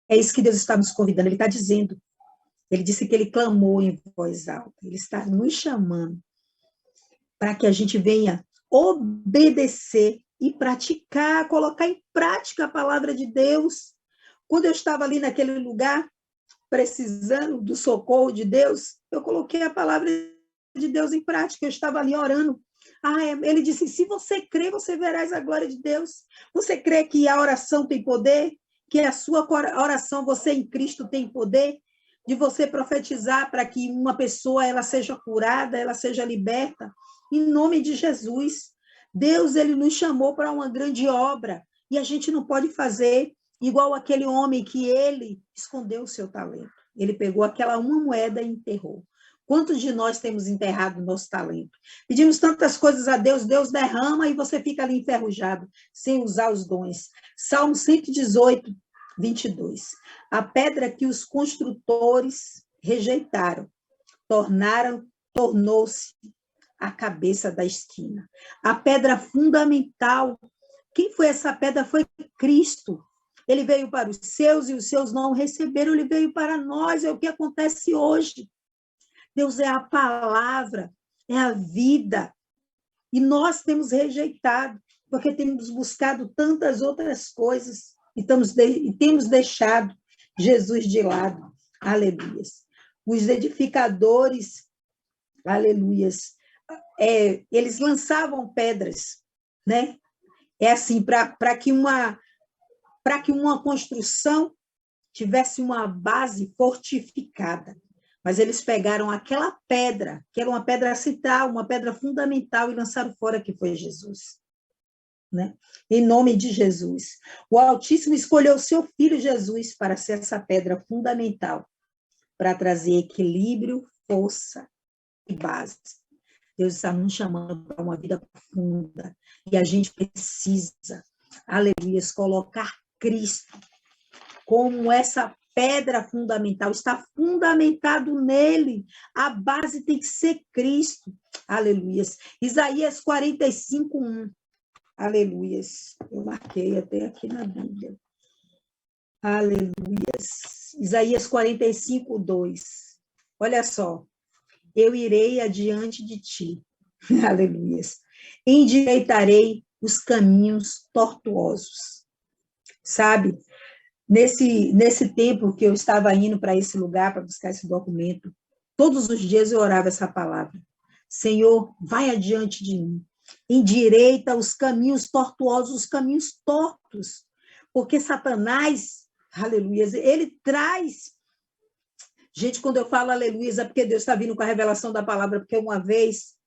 É isso que Deus está nos convidando, ele está dizendo. Ele disse que ele clamou em voz alta, ele está nos chamando para que a gente venha obedecer e praticar, colocar em prática a palavra de Deus. Quando eu estava ali naquele lugar, precisando do socorro de Deus, eu coloquei a palavra de Deus em prática, eu estava ali orando. Ele disse, se você crê, você verás a glória de Deus. Você crê que a oração tem poder? Que a sua oração, você em Cristo tem poder? De você profetizar para que uma pessoa ela seja curada, ela seja liberta? Em nome de Jesus. Deus, ele nos chamou para uma grande obra, e a gente não pode fazer igual aquele homem que ele escondeu o seu talento. Ele pegou aquela uma moeda e enterrou. Quantos de nós temos enterrado o nosso talento? Pedimos tantas coisas a Deus, Deus derrama e você fica ali enferrujado, sem usar os dons. Salmo 118, 22. A pedra que os construtores rejeitaram, tornou-se a cabeça da esquina. A pedra fundamental. Quem foi essa pedra? Foi Cristo. Ele veio para os seus e os seus não receberam, ele veio para nós, é o que acontece hoje. Deus é a palavra, é a vida. E nós temos rejeitado, porque temos buscado tantas outras coisas e temos deixado Jesus de lado. Aleluias. Os edificadores, aleluias, eles lançavam pedras, né? É assim, para que uma para que uma construção tivesse uma base fortificada. Mas eles pegaram aquela pedra, que era uma pedra central, uma pedra fundamental, e lançaram fora, que foi Jesus. Né? Em nome de Jesus. O Altíssimo escolheu o seu filho Jesus para ser essa pedra fundamental, para trazer equilíbrio, força e base. Deus está nos chamando para uma vida profunda, e a gente precisa, aleluia, colocar Cristo como essa pedra fundamental, está fundamentado nele, a base tem que ser Cristo, aleluia. Isaías 45:1, aleluia, eu marquei até aqui na Bíblia, aleluia. Isaías 45:2, olha só, eu irei adiante de ti, aleluia, endireitarei os caminhos tortuosos, sabe? Nesse tempo que eu estava indo para esse lugar, para buscar esse documento, todos os dias eu orava essa palavra. Senhor, vai adiante de mim. Endireita os caminhos tortuosos, os caminhos tortos. Porque Satanás, aleluia, ele traz. Gente, quando eu falo aleluia, é porque Deus está vindo com a revelação da palavra, porque uma vez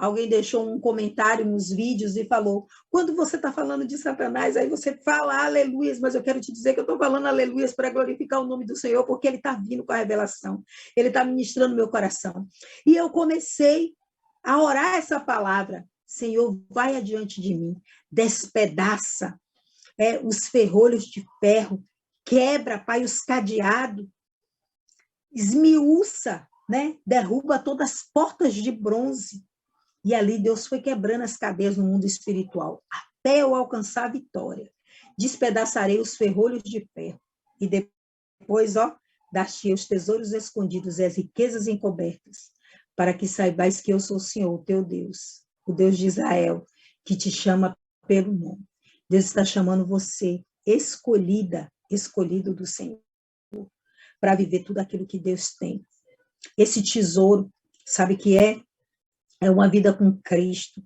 alguém deixou um comentário nos vídeos e falou, quando você está falando de Satanás, aí você fala aleluias, mas eu quero te dizer que eu estou falando aleluias para glorificar o nome do Senhor, porque ele está vindo com a revelação, ele está ministrando meu coração. E eu comecei a orar essa palavra, Senhor, vai adiante de mim, despedaça os ferrolhos de ferro, quebra, Pai, os cadeados, esmiuça, né? Derruba todas as portas de bronze. E ali Deus foi quebrando as cadeias no mundo espiritual, até eu alcançar a vitória. Despedaçarei os ferrolhos de ferro. E depois, dar-te os tesouros escondidos e as riquezas encobertas, para que saibais que eu sou o Senhor, o teu Deus, o Deus de Israel, que te chama pelo nome. Deus está chamando você, escolhida, escolhido do Senhor, para viver tudo aquilo que Deus tem. Esse tesouro, sabe que é uma vida com Cristo,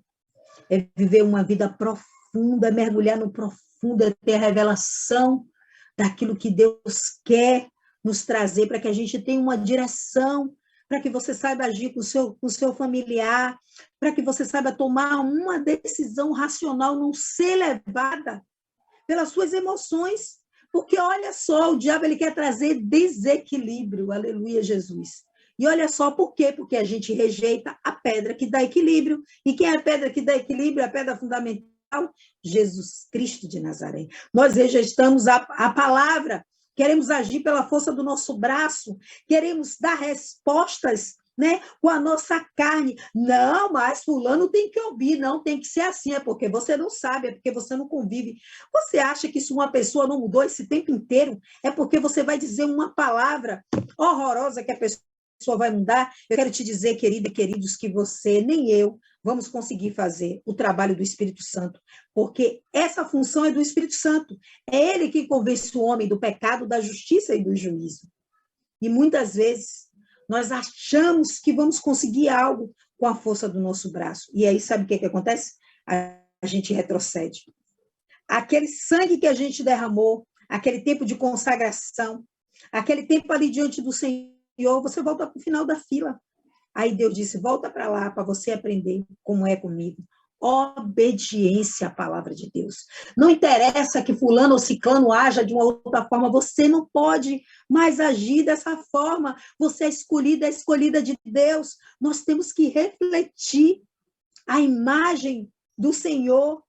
é viver uma vida profunda, mergulhar no profundo, é ter a revelação daquilo que Deus quer nos trazer, para que a gente tenha uma direção, para que você saiba agir com o seu familiar, para que você saiba tomar uma decisão racional, não ser levada pelas suas emoções, porque olha só, o diabo ele quer trazer desequilíbrio, aleluia, Jesus. E olha só por quê? Porque a gente rejeita a pedra que dá equilíbrio. E quem é a pedra que dá equilíbrio? A pedra fundamental? Jesus Cristo de Nazaré. Nós rejeitamos a palavra, queremos agir pela força do nosso braço, queremos dar respostas, né, com a nossa carne. Não, mas fulano tem que ouvir, não tem que ser assim, é porque você não sabe, é porque você não convive. Você acha que se uma pessoa não mudou esse tempo inteiro, é porque você vai dizer uma palavra horrorosa que a pessoa vai mudar? Eu quero te dizer, querida e queridos, que você, nem eu, vamos conseguir fazer o trabalho do Espírito Santo, porque essa função é do Espírito Santo. É ele que convence o homem do pecado, da justiça e do juízo. E muitas vezes nós achamos que vamos conseguir algo com a força do nosso braço. E aí, sabe o que acontece? A gente retrocede. Aquele sangue que a gente derramou, aquele tempo de consagração, aquele tempo ali diante do Senhor, você volta para o final da fila. Aí Deus disse, volta para lá para você aprender como é comigo. Obediência à palavra de Deus. Não interessa que fulano ou ciclano haja de uma outra forma, você não pode mais agir dessa forma. Você é escolhida de Deus. Nós temos que refletir a imagem do Senhor.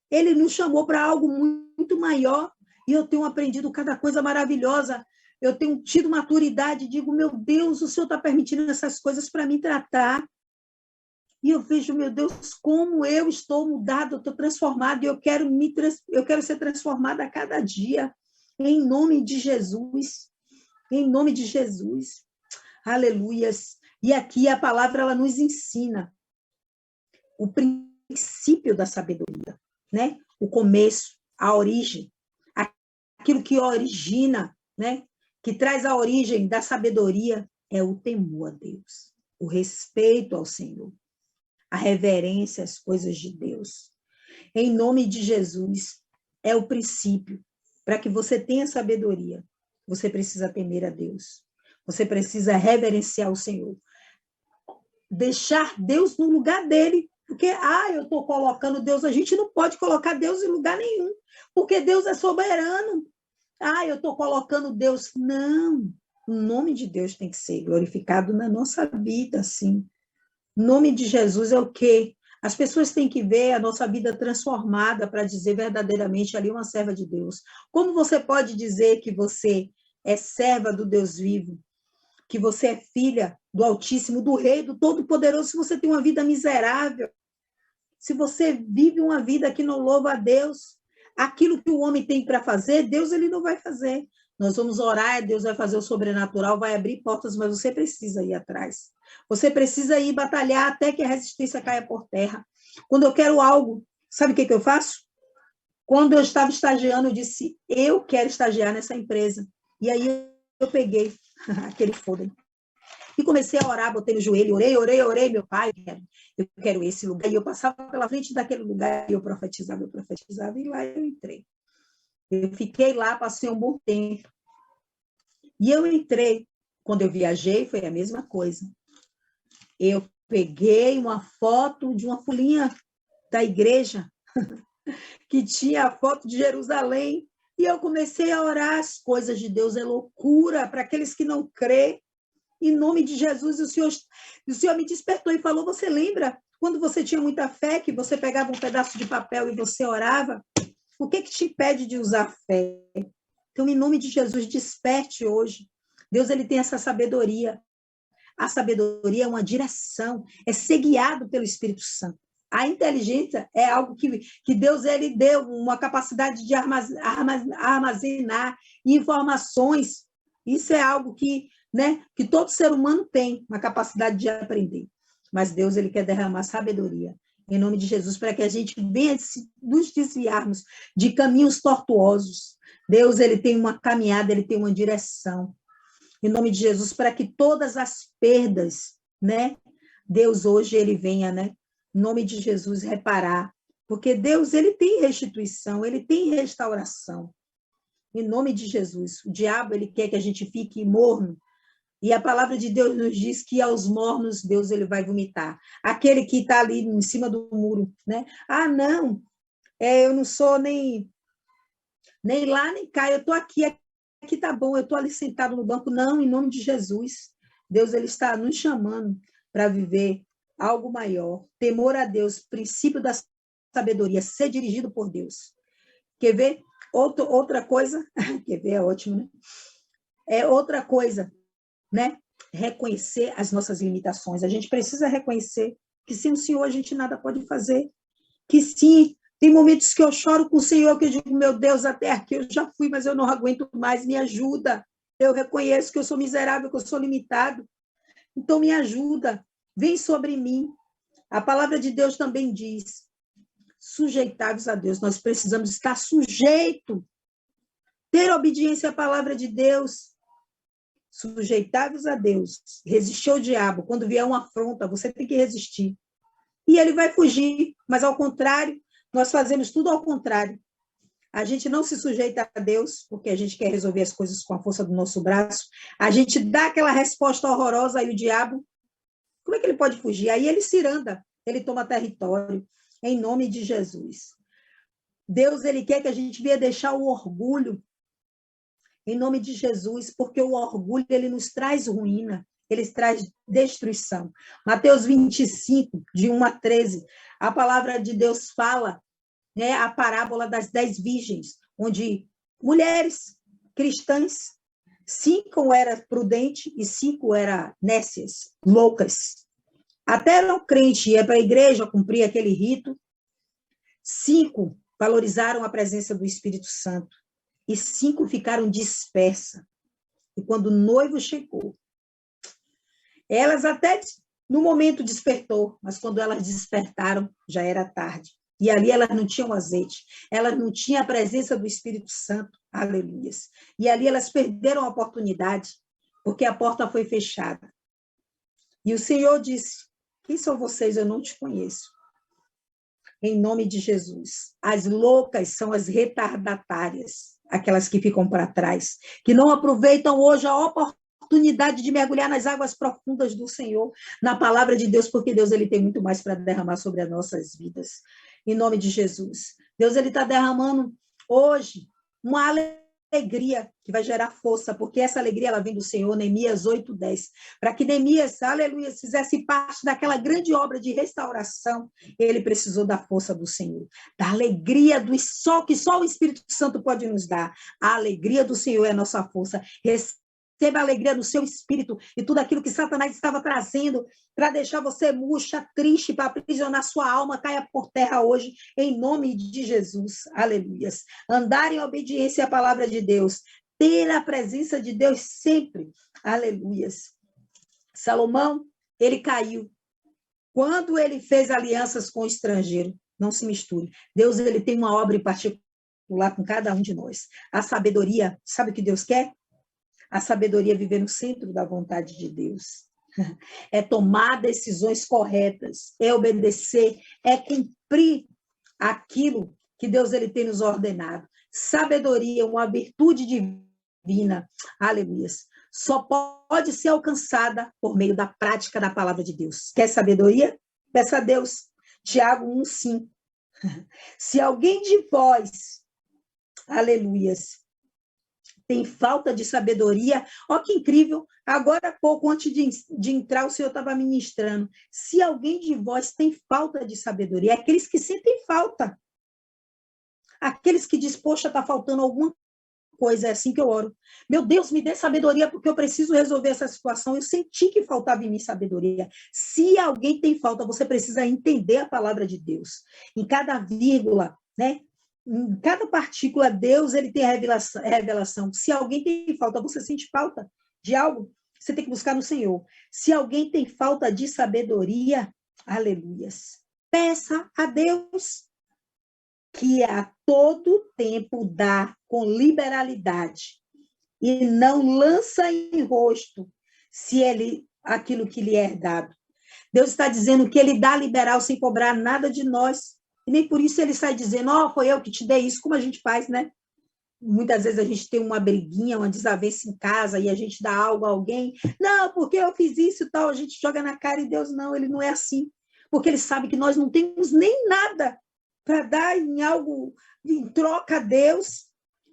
Ele nos chamou para algo muito maior, e eu tenho aprendido cada coisa maravilhosa. Eu tenho tido maturidade e digo, meu Deus, o Senhor está permitindo essas coisas para me tratar. E eu vejo, meu Deus, como eu estou mudada, eu estou transformada, e eu quero ser transformada a cada dia, em nome de Jesus. Em nome de Jesus. Aleluias. E aqui a palavra, ela nos ensina o princípio da sabedoria, né? O começo, a origem, aquilo que origina, né? Que traz a origem da sabedoria é o temor a Deus, o respeito ao Senhor, a reverência às coisas de Deus. Em nome de Jesus, é o princípio para que você tenha sabedoria, você precisa temer a Deus. Você precisa reverenciar o Senhor. Deixar Deus no lugar dele. Porque, eu estou colocando Deus, a gente não pode colocar Deus em lugar nenhum, porque Deus é soberano. Eu estou colocando Deus. Não, o nome de Deus tem que ser glorificado na nossa vida, sim. O nome de Jesus é o quê? As pessoas têm que ver a nossa vida transformada para dizer verdadeiramente ali uma serva de Deus. Como você pode dizer que você é serva do Deus vivo, que você é filha do Altíssimo, do Rei, do Todo-Poderoso, se você tem uma vida miserável, se você vive uma vida que não louva a Deus, aquilo que o homem tem para fazer, Deus ele não vai fazer. Nós vamos orar, Deus vai fazer o sobrenatural, vai abrir portas, mas você precisa ir atrás. Você precisa ir batalhar até que a resistência caia por terra. Quando eu quero algo, sabe o que eu faço? Quando eu estava estagiando, eu disse, eu quero estagiar nessa empresa. E aí eu peguei aquele folder e comecei a orar, botei no joelho, orei, meu pai, eu quero esse lugar. E eu passava pela frente daquele lugar e eu profetizava, e lá eu entrei. Eu fiquei lá, passei um bom tempo. E eu entrei. Quando eu viajei, foi a mesma coisa. Eu peguei uma foto de uma folhinha da igreja, que tinha a foto de Jerusalém, e eu comecei a orar. As coisas de Deus é loucura para aqueles que não crêem. Em nome de Jesus, o Senhor me despertou e falou, você lembra quando você tinha muita fé, que você pegava um pedaço de papel e você orava? O que te impede de usar fé? Então, em nome de Jesus, desperte hoje. Deus ele tem essa sabedoria. A sabedoria é uma direção, é ser guiado pelo Espírito Santo. A inteligência é algo que Deus ele deu uma capacidade de armazenar informações. Isso é algo que todo ser humano tem uma capacidade de aprender. Mas Deus ele quer derramar sabedoria em nome de Jesus para que a gente venha nos desviarmos de caminhos tortuosos. Deus ele tem uma caminhada, ele tem uma direção. Em nome de Jesus, para que todas as perdas, Deus hoje ele venha, em nome de Jesus, reparar. Porque Deus ele tem restituição, ele tem restauração. Em nome de Jesus. O diabo ele quer que a gente fique morno. E a palavra de Deus nos diz que aos mornos Deus ele vai vomitar. Aquele que está ali em cima do muro, não, eu não sou nem lá nem cá, eu estou aqui tá bom, eu estou ali sentado no banco. Não, em nome de Jesus. Deus ele está nos chamando para viver algo maior. Temor a Deus, princípio da sabedoria, ser dirigido por Deus. Quer ver? Outra coisa, quer ver? É ótimo, né? É outra coisa, reconhecer as nossas limitações. A gente precisa reconhecer que sem o Senhor a gente nada pode fazer. Que sim, tem momentos que eu choro com o Senhor, que eu digo, meu Deus, até aqui eu já fui, mas eu não aguento mais, me ajuda. Eu reconheço que eu sou miserável, que eu sou limitado. Então, me ajuda, vem sobre mim. A palavra de Deus também diz, sujeitai-vos a Deus. Nós precisamos estar sujeito, ter obediência à palavra de Deus. Sujeitai-vos a Deus, resistir ao diabo. Quando vier uma afronta, você tem que resistir. E ele vai fugir, mas ao contrário, nós fazemos tudo ao contrário. A gente não se sujeita a Deus, porque a gente quer resolver as coisas com a força do nosso braço. A gente dá aquela resposta horrorosa e o diabo, como é que ele pode fugir? Aí ele ciranda, ele toma território, em nome de Jesus. Deus, ele quer que a gente venha deixar o orgulho, em nome de Jesus, porque o orgulho, ele nos traz ruína, ele traz destruição. Mateus 25, de 1 a 13, a palavra de Deus fala, a parábola das 10 virgens, onde mulheres cristãs, 5 eram prudentes e 5 eram nécias, loucas. Até eram crentes, ia para a igreja, cumprir aquele rito. 5 valorizaram a presença do Espírito Santo e 5 ficaram dispersas. E quando o noivo chegou, elas até no momento despertou, mas quando elas despertaram, já era tarde. E ali elas não tinham azeite, elas não tinham a presença do Espírito Santo, aleluias. E ali elas perderam a oportunidade, porque a porta foi fechada. E o Senhor disse, quem são vocês? Eu não te conheço. Em nome de Jesus. As loucas são as retardatárias. aquelas que ficam para trás, que não aproveitam hoje a oportunidade de mergulhar nas águas profundas do Senhor, na palavra de Deus, porque Deus ele tem muito mais para derramar sobre as nossas vidas. Em nome de Jesus. Deus ele está derramando hoje uma alegria que vai gerar força, porque essa alegria ela vem do Senhor, Neemias 8:10. Para que Neemias, aleluia, fizesse parte daquela grande obra de restauração, ele precisou da força do Senhor, da alegria do sol que só o Espírito Santo pode nos dar. A alegria do Senhor é a nossa força. Receba a alegria do seu espírito e tudo aquilo que Satanás estava trazendo para deixar você murcha, triste, para aprisionar sua alma, caia por terra hoje, em nome de Jesus. Aleluias. Andar em obediência à palavra de Deus, ter a presença de Deus sempre. Aleluias. Salomão, ele caiu. Quando ele fez alianças com o estrangeiro, não se misture. Deus, ele tem uma obra em particular com cada um de nós. A sabedoria, sabe o que Deus quer? A sabedoria é viver no centro da vontade de Deus. É tomar decisões corretas, é obedecer, é cumprir aquilo que Deus ele tem nos ordenado. Sabedoria é uma virtude divina. Aleluia. Só pode ser alcançada por meio da prática da palavra de Deus. Quer sabedoria? Peça a Deus. Tiago 1:5. Se alguém de vós, aleluias, tem falta de sabedoria. Ó, que incrível! Agora há pouco, antes de entrar, o Senhor estava ministrando. Se alguém de vós tem falta de sabedoria, é aqueles que sentem falta. Aqueles que diz, poxa, está faltando alguma coisa, é assim que eu oro. Meu Deus, me dê sabedoria, porque eu preciso resolver essa situação. Eu senti que faltava em mim sabedoria. Se alguém tem falta, você precisa entender a palavra de Deus. Em cada vírgula, né? Em cada partícula, Deus ele tem revelação. Se alguém tem falta, você sente falta de algo, você tem que buscar no Senhor. Se alguém tem falta de sabedoria, aleluias, peça a Deus, que a todo tempo dá com liberalidade e não lança em rosto se ele aquilo que lhe é dado. Deus está dizendo que ele dá liberal sem cobrar nada de nós. E nem por isso ele sai dizendo, foi eu que te dei isso, como a gente faz, né? Muitas vezes a gente tem uma briguinha, uma desavença em casa e a gente dá algo a alguém. Não, porque eu fiz isso e tal, a gente joga na cara e Deus não, ele não é assim. Porque ele sabe que nós não temos nem nada para dar em algo, em troca a Deus.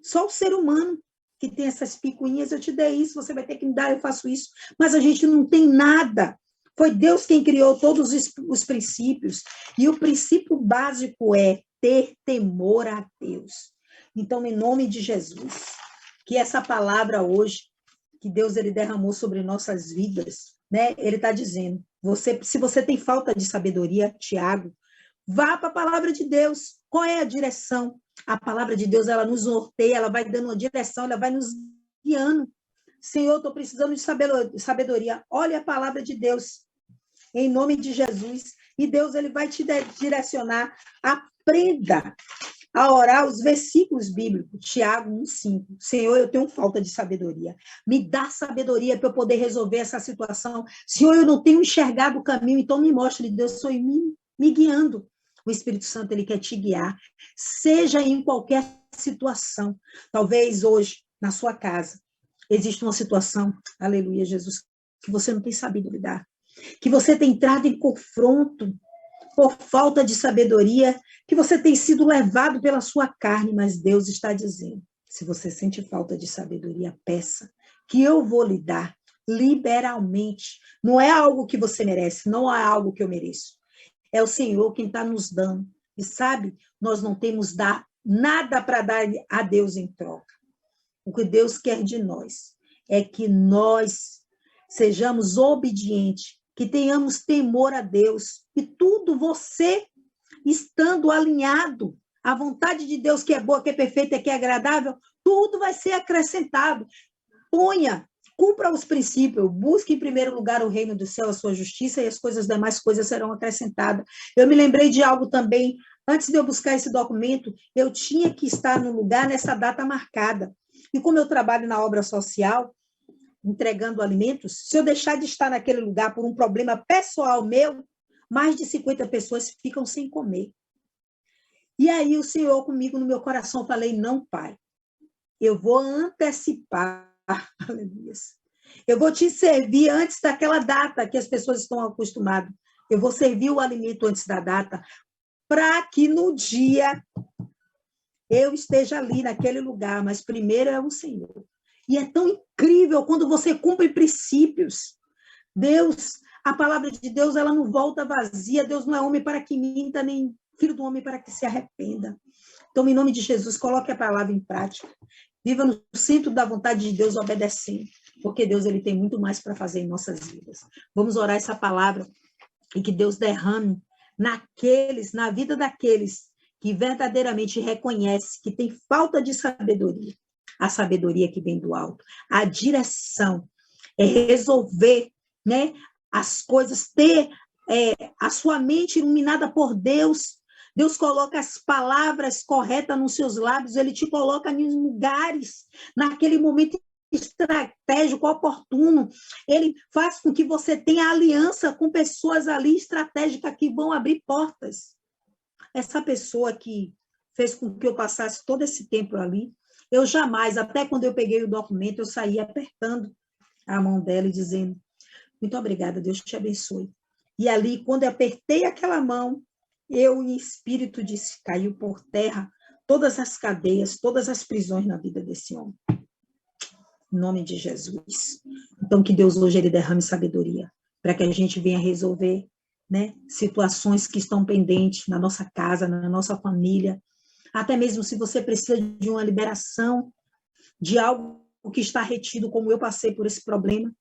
Só o ser humano que tem essas picuinhas, eu te dei isso, você vai ter que me dar, eu faço isso. Mas a gente não tem nada. Foi Deus quem criou todos os princípios. E o princípio básico é ter temor a Deus. Então, em nome de Jesus, que essa palavra hoje, que Deus ele derramou sobre nossas vidas, né? Ele está dizendo, se você tem falta de sabedoria, Tiago, vá para a palavra de Deus. Qual é a direção? A palavra de Deus, ela nos norteia, ela vai dando uma direção, ela vai nos guiando. Senhor, estou precisando de sabedoria. Olha a palavra de Deus. Em nome de Jesus. E Deus ele vai te direcionar. Aprenda a orar os versículos bíblicos. Tiago 1:5. Senhor, eu tenho falta de sabedoria. Me dá sabedoria para eu poder resolver essa situação. Senhor, eu não tenho enxergado o caminho, então me mostre, Deus, estou me guiando. O Espírito Santo, ele quer te guiar. Seja em qualquer situação. Talvez hoje, na sua casa, existe uma situação, aleluia, Jesus, que você não tem sabido lidar. Que você tem entrado em confronto por falta de sabedoria, que você tem sido levado pela sua carne, mas Deus está dizendo, se você sente falta de sabedoria, peça, que eu vou lhe dar liberalmente. Não é algo que você merece, não é algo que eu mereço. É o Senhor quem está nos dando. E sabe, nós não temos nada para dar a Deus em troca. O que Deus quer de nós é que nós sejamos obedientes, que tenhamos temor a Deus, e tudo você estando alinhado à vontade de Deus, que é boa, que é perfeita, que é agradável, tudo vai ser acrescentado. Cumpra os princípios, busque em primeiro lugar o reino do céu, a sua justiça, e as demais coisas serão acrescentadas. Eu me lembrei de algo também, antes de eu buscar esse documento, eu tinha que estar no lugar nessa data marcada. E como eu trabalho na obra social, entregando alimentos, se eu deixar de estar naquele lugar por um problema pessoal meu, mais de 50 pessoas ficam sem comer. E aí o Senhor comigo no meu coração, falei, não, Pai, eu vou antecipar, aleluia. Eu vou te servir antes daquela data que as pessoas estão acostumadas. Eu vou servir o alimento antes da data, para que no dia eu esteja ali naquele lugar, mas primeiro é o Senhor. E é tão incrível quando você cumpre princípios. Deus, a palavra de Deus, ela não volta vazia. Deus não é homem para que minta, nem filho do homem para que se arrependa. Então, em nome de Jesus, coloque a palavra em prática. Viva no centro da vontade de Deus, obedecendo, porque Deus ele tem muito mais para fazer em nossas vidas. Vamos orar essa palavra e que Deus derrame na vida daqueles que verdadeiramente reconhece que tem falta de sabedoria, a sabedoria que vem do alto, a direção, é resolver, né, as coisas, ter a sua mente iluminada por Deus. Deus coloca as palavras corretas nos seus lábios, ele te coloca nos lugares, naquele momento estratégico, oportuno, ele faz com que você tenha aliança com pessoas ali estratégicas que vão abrir portas. Essa pessoa que fez com que eu passasse todo esse tempo ali, eu jamais, até quando eu peguei o documento, eu saí apertando a mão dela e dizendo, muito obrigada, Deus te abençoe. E ali, quando eu apertei aquela mão, eu, em espírito, disse, caiu por terra todas as cadeias, todas as prisões na vida desse homem. Em nome de Jesus. Então, que Deus hoje ele derrame sabedoria, para que a gente venha resolver, né, situações que estão pendentes na nossa casa, na nossa família, até mesmo se você precisa de uma liberação de algo que está retido, como eu passei por esse problema,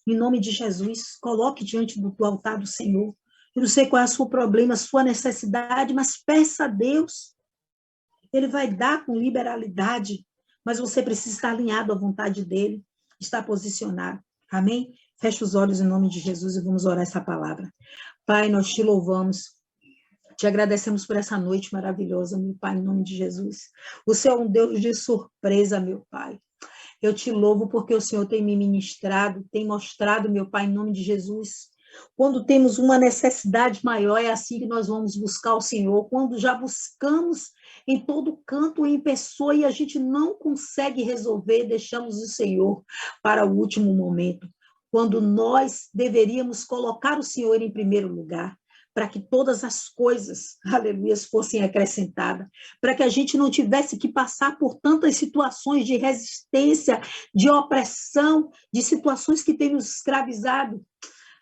em nome de Jesus, coloque diante do altar do Senhor. Eu não sei qual é o seu problema, a sua necessidade, mas peça a Deus. Ele vai dar com liberalidade, mas você precisa estar alinhado à vontade dele, estar posicionado. Amém? Feche os olhos em nome de Jesus e vamos orar essa palavra. Pai, nós te louvamos, te agradecemos por essa noite maravilhosa, meu Pai, em nome de Jesus. O Senhor é um Deus de surpresa, meu Pai. Eu te louvo porque o Senhor tem me ministrado, tem mostrado, meu Pai, em nome de Jesus. Quando temos uma necessidade maior, é assim que nós vamos buscar o Senhor. Quando já buscamos em todo canto, em pessoa, e a gente não consegue resolver, deixamos o Senhor para o último momento. Quando nós deveríamos colocar o Senhor em primeiro lugar, para que todas as coisas, aleluia, fossem acrescentadas, para que a gente não tivesse que passar por tantas situações de resistência, de opressão, de situações que têm nos escravizado.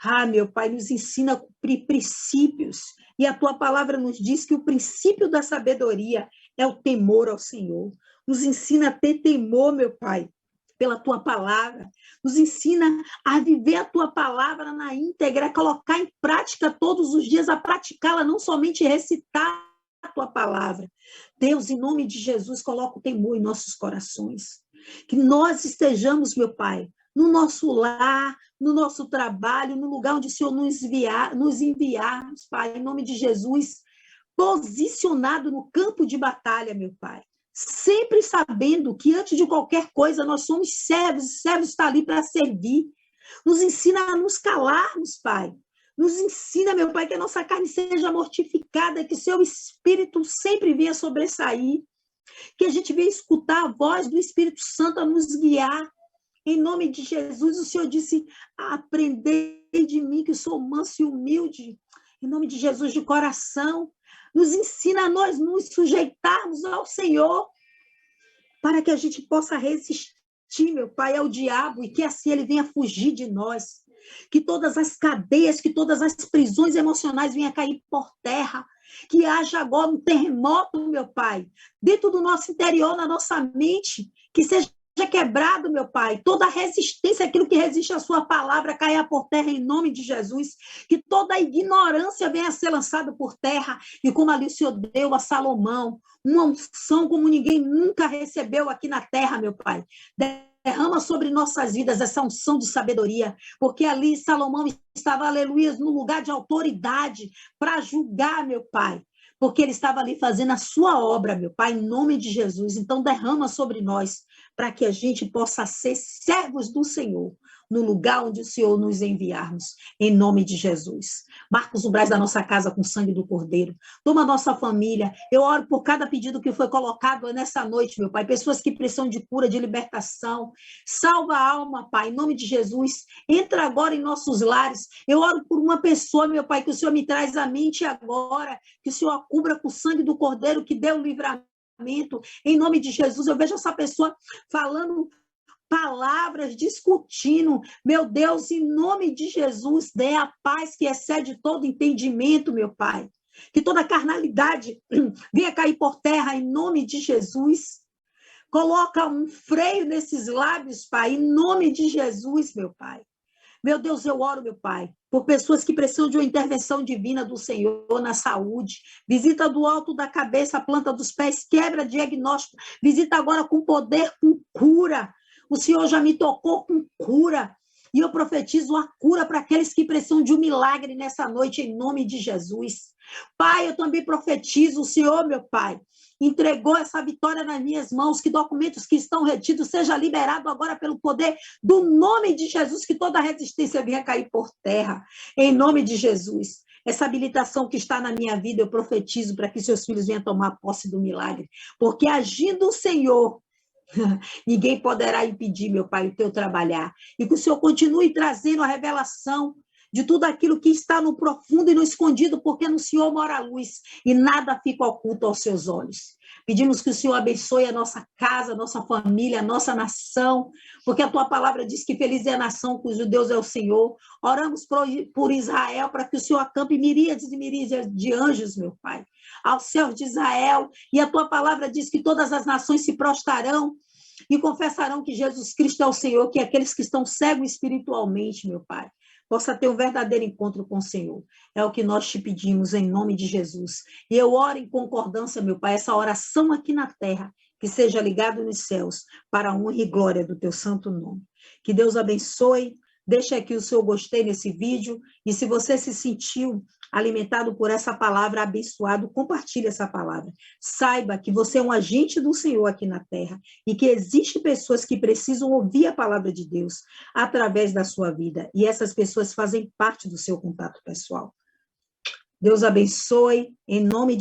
Ah, meu Pai, nos ensina a cumprir princípios, e a Tua palavra nos diz que o princípio da sabedoria é o temor ao Senhor. Nos ensina a ter temor, meu Pai, pela Tua palavra. Nos ensina a viver a Tua palavra na íntegra, a colocar em prática todos os dias, a praticá-la, não somente recitar a Tua palavra. Deus, em nome de Jesus, coloca o temor em nossos corações. Que nós estejamos, meu Pai, no nosso lar, no nosso trabalho, no lugar onde o Senhor nos enviar, Pai, em nome de Jesus, posicionado no campo de batalha, meu Pai. Sempre sabendo que antes de qualquer coisa nós somos servos, e servos está ali para servir. Nos ensina a nos calarmos, Pai. Nos ensina, meu Pai, que a nossa carne seja mortificada, que o seu Espírito sempre venha sobressair, que a gente venha escutar a voz do Espírito Santo a nos guiar. Em nome de Jesus, o Senhor disse, aprendei de mim que sou manso e humilde. Em nome de Jesus, de coração, nos ensina a nós nos sujeitarmos ao Senhor, para que a gente possa resistir, meu Pai, ao diabo, e que assim ele venha fugir de nós. Que todas as cadeias, que todas as prisões emocionais venham cair por terra. Que haja agora um terremoto, meu Pai, dentro do nosso interior, na nossa mente, que seja quebrado, meu Pai, toda a resistência, aquilo que resiste à sua palavra, caia por terra em nome de Jesus, que toda a ignorância venha a ser lançada por terra, e como ali o Senhor deu a Salomão, uma unção como ninguém nunca recebeu aqui na terra, meu Pai, derrama sobre nossas vidas essa unção de sabedoria, porque ali Salomão estava, aleluia, no lugar de autoridade, para julgar, meu Pai, porque ele estava ali fazendo a sua obra, meu Pai, em nome de Jesus. Então derrama sobre nós, para que a gente possa ser servos do Senhor, no lugar onde o Senhor nos enviarmos, em nome de Jesus. Marca os umbrais da nossa casa com o sangue do Cordeiro. Toma a nossa família. Eu oro por cada pedido que foi colocado nessa noite, meu Pai. Pessoas que precisam de cura, de libertação. Salva a alma, Pai, em nome de Jesus. Entra agora em nossos lares. Eu oro por uma pessoa, meu Pai, que o Senhor me traz à mente agora, que o Senhor a cubra com o sangue do Cordeiro, que deu o livramento. Em nome de Jesus, eu vejo essa pessoa falando palavras, discutindo. Meu Deus, em nome de Jesus, dê a paz que excede todo entendimento, meu Pai. Que toda carnalidade venha cair por terra, em nome de Jesus. Coloca um freio nesses lábios, Pai, em nome de Jesus, meu Pai. Meu Deus, eu oro, meu Pai, por pessoas que precisam de uma intervenção divina do Senhor na saúde. Visita do alto da cabeça, a planta dos pés, quebra diagnóstico. Visita agora com poder, com cura. O Senhor já me tocou com cura. E eu profetizo a cura para aqueles que precisam de um milagre nessa noite, em nome de Jesus. Pai, eu também profetizo, o Senhor, meu Pai, entregou essa vitória nas minhas mãos, que documentos que estão retidos seja liberado agora pelo poder do nome de Jesus, que toda resistência venha cair por terra, em nome de Jesus. Essa habilitação que está na minha vida, eu profetizo para que seus filhos venham tomar posse do milagre, porque agindo o Senhor, ninguém poderá impedir, meu Pai, o teu trabalhar. E que o Senhor continue trazendo a revelação de tudo aquilo que está no profundo e no escondido, porque no Senhor mora a luz e nada fica oculto aos seus olhos. Pedimos que o Senhor abençoe a nossa casa, a nossa família, a nossa nação, porque a tua palavra diz que feliz é a nação cujo Deus é o Senhor. Oramos por Israel, para que o Senhor acampe miríades e miríades de anjos, meu Pai, aos céus de Israel. E a tua palavra diz que todas as nações se prostrarão e confessarão que Jesus Cristo é o Senhor, que aqueles que estão cegos espiritualmente, meu Pai, possa ter um verdadeiro encontro com o Senhor. É o que nós te pedimos em nome de Jesus. E eu oro em concordância, meu Pai, essa oração aqui na terra, que seja ligado nos céus, para a honra e glória do teu santo nome. Que Deus abençoe. Deixa aqui o seu gostei nesse vídeo. E se você se sentiu alimentado por essa palavra, abençoado, compartilhe essa palavra. Saiba que você é um agente do Senhor aqui na terra e que existem pessoas que precisam ouvir a palavra de Deus através da sua vida. E essas pessoas fazem parte do seu contato pessoal. Deus abençoe, em nome de